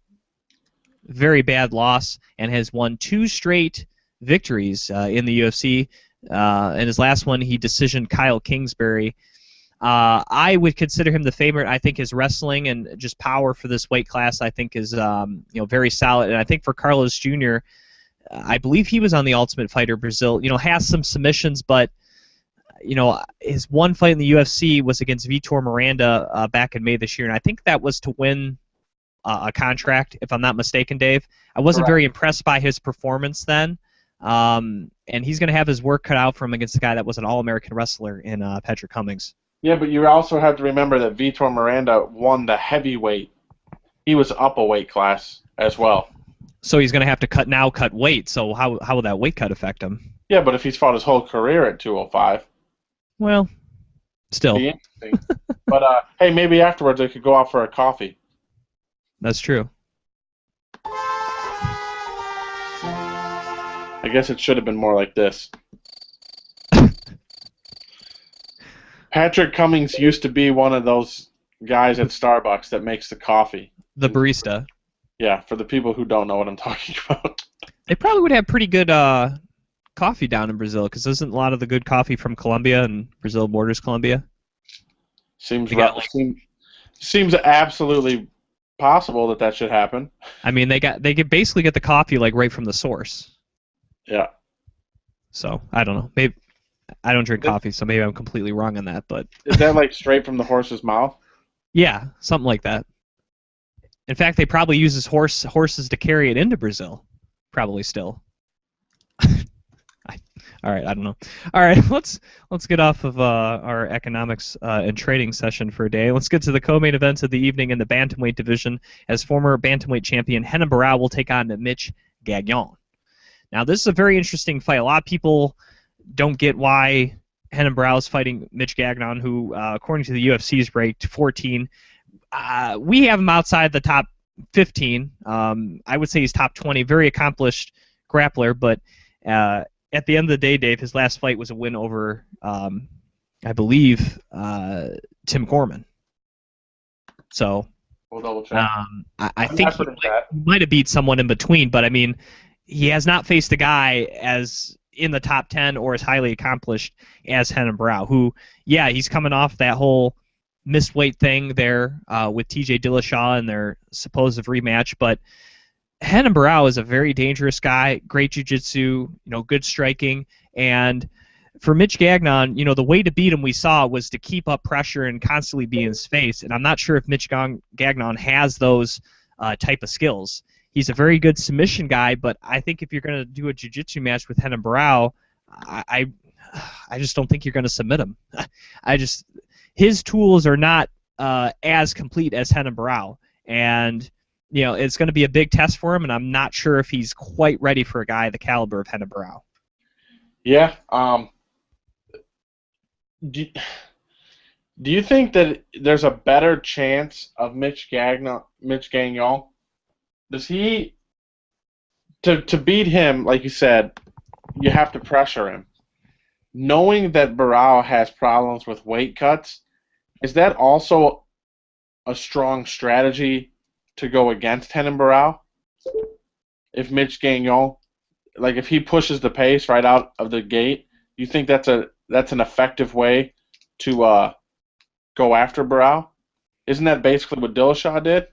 very bad loss and has won 2 straight victories in the UFC. In his last one, he decisioned Kyle Kingsbury. I would consider him the favorite. I think his wrestling and just power for this weight class, I think, is very solid. And I think for Carlos Jr., I believe he was on the Ultimate Fighter Brazil. Has some submissions, but his one fight in the UFC was against Vitor Miranda back in May this year, and I think that was to win a contract, if I'm not mistaken, Dave. I wasn't very impressed by his performance then. And he's going to have his work cut out for him against a guy that was an All-American wrestler in Patrick Cummins. Yeah, but you also have to remember that Vitor Miranda won the heavyweight. He was up a weight class as well. So he's going to have to cut weight. So how will that weight cut affect him? Yeah, but if he's fought his whole career at 205, Well, still, be interesting. But hey, maybe afterwards they could go out for a coffee. that's true. I guess it should have been more like this. Patrick Cummings used to be one of those guys at Starbucks that makes the coffee. The barista. Yeah, for the people who don't know what I'm talking about. They probably would have pretty good coffee down in Brazil, because isn't a lot of the good coffee from Colombia, and Brazil borders Colombia? Seems absolutely possible that should happen. I mean, they could basically get the coffee like right from the source. Yeah. So I don't know. Maybe I don't drink coffee, so maybe I'm completely wrong on that. But is that like straight from the horse's mouth? Yeah, something like that. In fact, they probably use horses to carry it into Brazil. Probably still. All right, I don't know. All right, let's get off of our economics and trading session for a day. Let's get to the co-main events of the evening in the bantamweight division, as former bantamweight champion Renan Barão will take on Mitch Gagnon. Now, this is a very interesting fight. A lot of people don't get why Renan Barão is fighting Mitch Gagnon, who, according to the UFC, is ranked 14. We have him outside the top 15. I would say he's top 20. Very accomplished grappler, but at the end of the day, Dave, his last fight was a win over, I believe, Tim Gorman. So we'll double check. I think he might have beat someone in between, but I mean, he has not faced a guy as in the top 10 or as highly accomplished as Renan Barão, who, yeah, he's coming off that whole missed weight thing there with TJ Dillashaw in their supposed rematch, but Renan Barão is a very dangerous guy, great jiu-jitsu, good striking, and for Mitch Gagnon, the way to beat him we saw was to keep up pressure and constantly be in his face, and I'm not sure if Mitch Gagnon has those type of skills. He's a very good submission guy, but I think if you're going to do a jiu-jitsu match with Renan Barão, I just don't think you're going to submit him. His tools are not as complete as Renan Barão, and it's going to be a big test for him, and I'm not sure if he's quite ready for a guy the caliber of Renan Barão. Yeah. Do you think that there's a better chance of Mitch Gagnon? Does he to beat him, like you said, you have to pressure him. Knowing that Barão has problems with weight cuts, is that also a strong strategy to go against Renan Barão? If Mitch Gagnon, like if he pushes the pace right out of the gate, you think that's an effective way to go after Barão? Isn't that basically what Dillashaw did?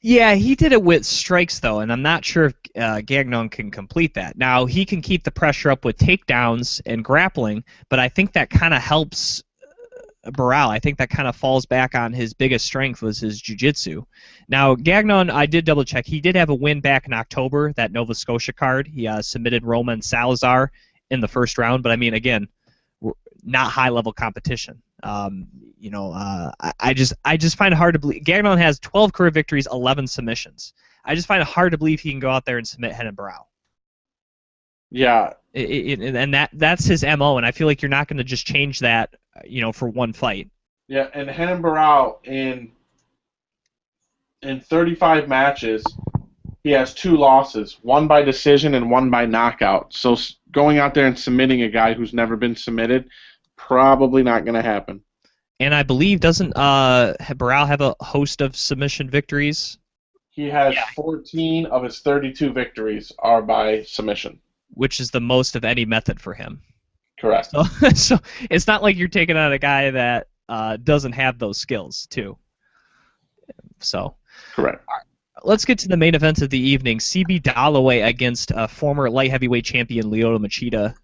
Yeah, he did it with strikes, though, and I'm not sure if Gagnon can complete that. Now, he can keep the pressure up with takedowns and grappling, but I think that kind of helps Barão. I think that kind of falls back on his biggest strength was his jiu-jitsu. Now, Gagnon, I did double-check. He did have a win back in October, that Nova Scotia card. He submitted Roman Salazar in the first round, but, I mean, again, not high-level competition. I just find it hard to believe. Gagnon has 12 career victories, 11 submissions. I just find it hard to believe he can go out there and submit Renan Barão. Yeah. And that's his MO, and I feel like you're not going to just change that, for one fight. Yeah, and Renan Barão in 35 matches, he has 2 losses, one by decision and one by knockout. So going out there and submitting a guy who's never been submitted, probably not going to happen. And I believe, doesn't Barão have a host of submission victories? He has 14 of his 32 victories are by submission. Which is the most of any method for him. Correct. So it's not like you're taking out a guy that doesn't have those skills, too. So. Correct. All right. Let's get to the main event of the evening. CB Dollaway against former light heavyweight champion Lyoto Machida.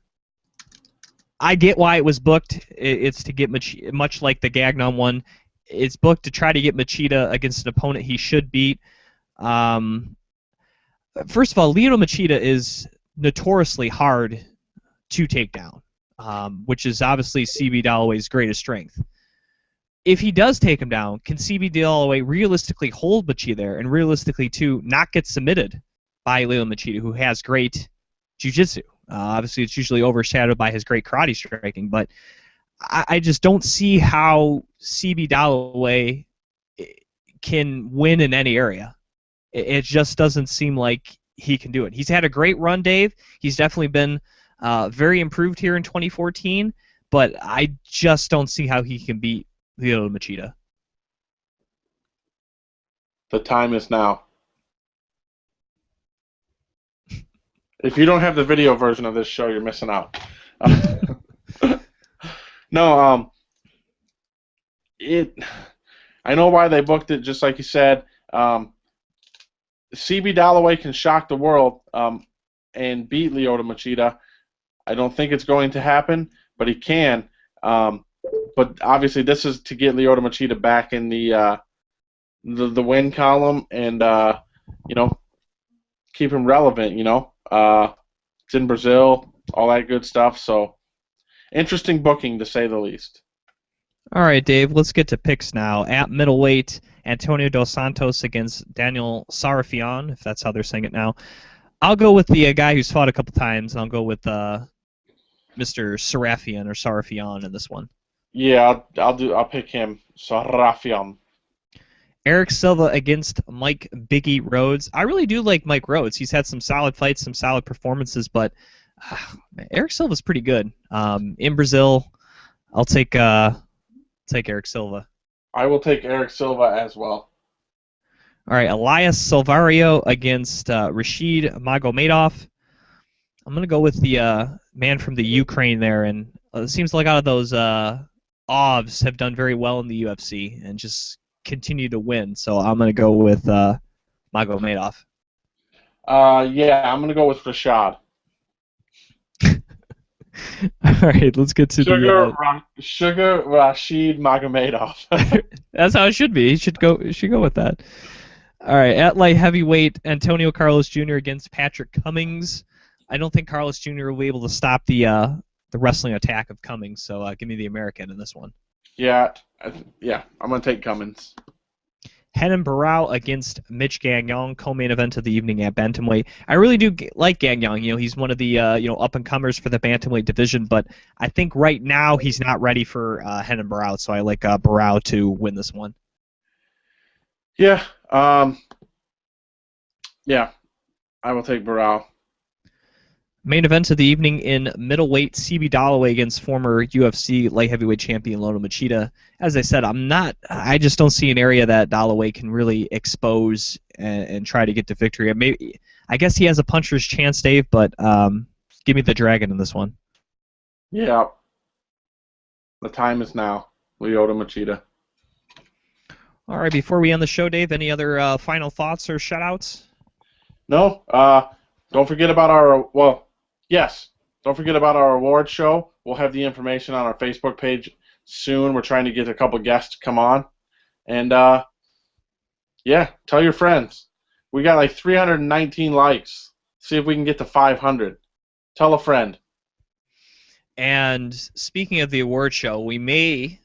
I get why it was booked. It's to get much like the Gagnon one. It's booked to try to get Machida against an opponent he should beat. First of all, Lyoto Machida is notoriously hard to take down, which is obviously CB Dollaway's greatest strength. If he does take him down, can CB Dollaway realistically hold Machida there and realistically, too, not get submitted by Leo Machida, who has great jiu-jitsu. Obviously, it's usually overshadowed by his great karate striking, but I just don't see how CB Dollaway can win in any area. It just doesn't seem like he can do it. He's had a great run, Dave. He's definitely been very improved here in 2014, but I just don't see how he can beat Leo Machida. The time is now. If you don't have the video version of this show, you're missing out. No, I know why they booked it, just like you said. CB Dollaway can shock the world and beat Lyoto Machida. I don't think it's going to happen, but he can. But obviously, this is to get Lyoto Machida back in the win column and keep him relevant. It's in Brazil, all that good stuff. So interesting booking to say the least. All right, Dave, let's get to picks now. At middleweight, Antonio Dos Santos against Daniel Sarafian, if that's how they're saying it now. I'll go with the guy who's fought a couple times, and I'll go with Mr. Sarafian in this one. Yeah, I'll pick him, Sarafian. Eric Silva against Mike Biggie Rhodes. I really do like Mike Rhodes. He's had some solid fights, some solid performances, but Eric Silva's pretty good. In Brazil, I'll take Eric Silva. I will take Eric Silva as well. All right, Elias Silvario against Rashid Magomedov. I'm going to go with the man from the Ukraine there, and it seems like a lot of those OVs have done very well in the UFC and just continue to win. So I'm going to go with Magomedov. Yeah, I'm going to go with Rashad. All right, let's get to Sugar Rashid Magomedov. That's how it should be. He should go with that. All right, at light heavyweight, Antonio Carlos Jr. against Patrick Cummings. I don't think Carlos Jr. will be able to stop the wrestling attack of Cummings, so give me the American in this one. Yeah, I'm going to take Cummings. Henan Barao against Mitch Gagnon, co-main event of the evening at bantamweight. I really do like Gagnon. He's one of the up-and-comers for the bantamweight division, but I think right now he's not ready for Henan Barao, so I like Barao to win this one. Yeah, I will take Barao. Main event of the evening in middleweight, CB Dollaway against former UFC light heavyweight champion Lyoto Machida. As I said, I just don't see an area that Dollaway can really expose and try to get to victory. I guess he has a puncher's chance, Dave, but give me the Dragon in this one. Yeah. The time is now. Lyoto Machida. All right, before we end the show, Dave, any other final thoughts or shout-outs? No. Don't forget about don't forget about our award show. We'll have the information on our Facebook page soon. We're trying to get a couple guests to come on. And, tell your friends. We got like 319 likes. See if we can get to 500. Tell a friend. And speaking of the award show, we may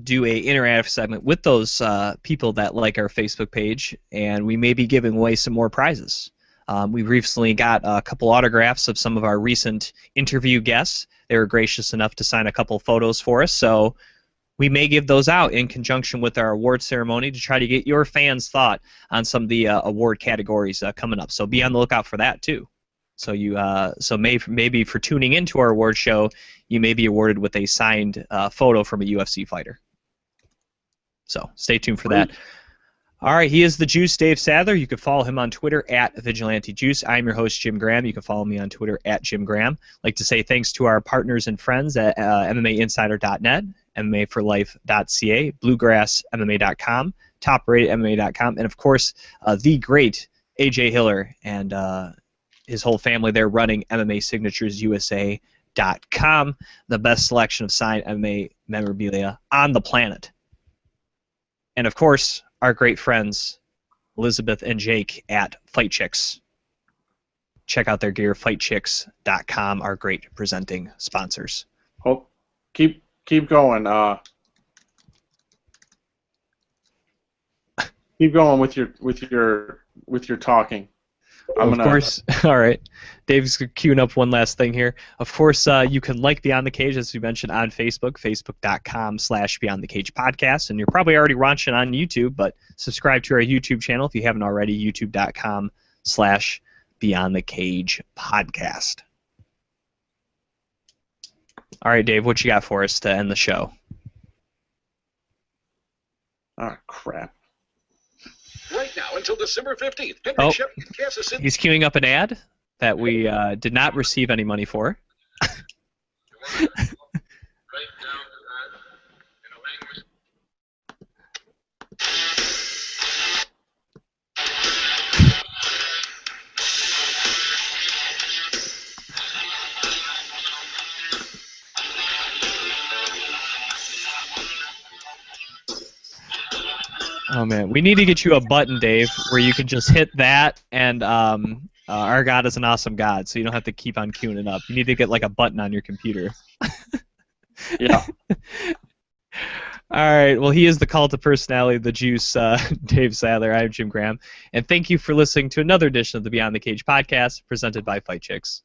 do a interactive segment with those people that like our Facebook page, and we may be giving away some more prizes. We recently got a couple autographs of some of our recent interview guests. They were gracious enough to sign a couple photos for us, so we may give those out in conjunction with our award ceremony to try to get your fans' thought on some of the award categories coming up. So be on the lookout for that too. So maybe for tuning into our award show, you may be awarded with a signed photo from a UFC fighter. So stay tuned for that. All right, he is the Juice, Dave Sadler. You can follow him on Twitter at VigilanteJuice. I'm your host, Jim Graham. You can follow me on Twitter at Jim Graham. I'd like to say thanks to our partners and friends at MMAinsider.net, MMAforlife.ca, BluegrassMMA.com, TopRatedMMA.com, and of course, the great AJ Hiller and his whole family there running MMASignaturesUSA.com, the best selection of signed MMA memorabilia on the planet. And of course, our great friends, Elizabeth and Jake at Fight Chicks. Check out their gear, fightchicks.com, our great presenting sponsors. Oh, keep going. Keep going with your talking. I'm Of gonna. course, all right. Dave's queuing up one last thing here. Of course, you can like Beyond the Cage, as we mentioned, on Facebook, facebook.com/Beyond the Cage podcast. And you're probably already watching on YouTube, but subscribe to our YouTube channel if you haven't already, youtube.com/Beyond the Cage podcast. All right, Dave, what you got for us to end the show? Ah, crap. Right now until December 15th. Oh, he's queuing up an ad that we did not receive any money for. Oh man, we need to get you a button, Dave, where you can just hit that and our God is an awesome God, so you don't have to keep on queuing it up. You need to get like a button on your computer. Yeah. All right, well, he is the cult of personality, the juice, Dave Sadler. I'm Jim Gramm, and thank you for listening to another edition of the Beyond the Cage podcast presented by Fight Chicks.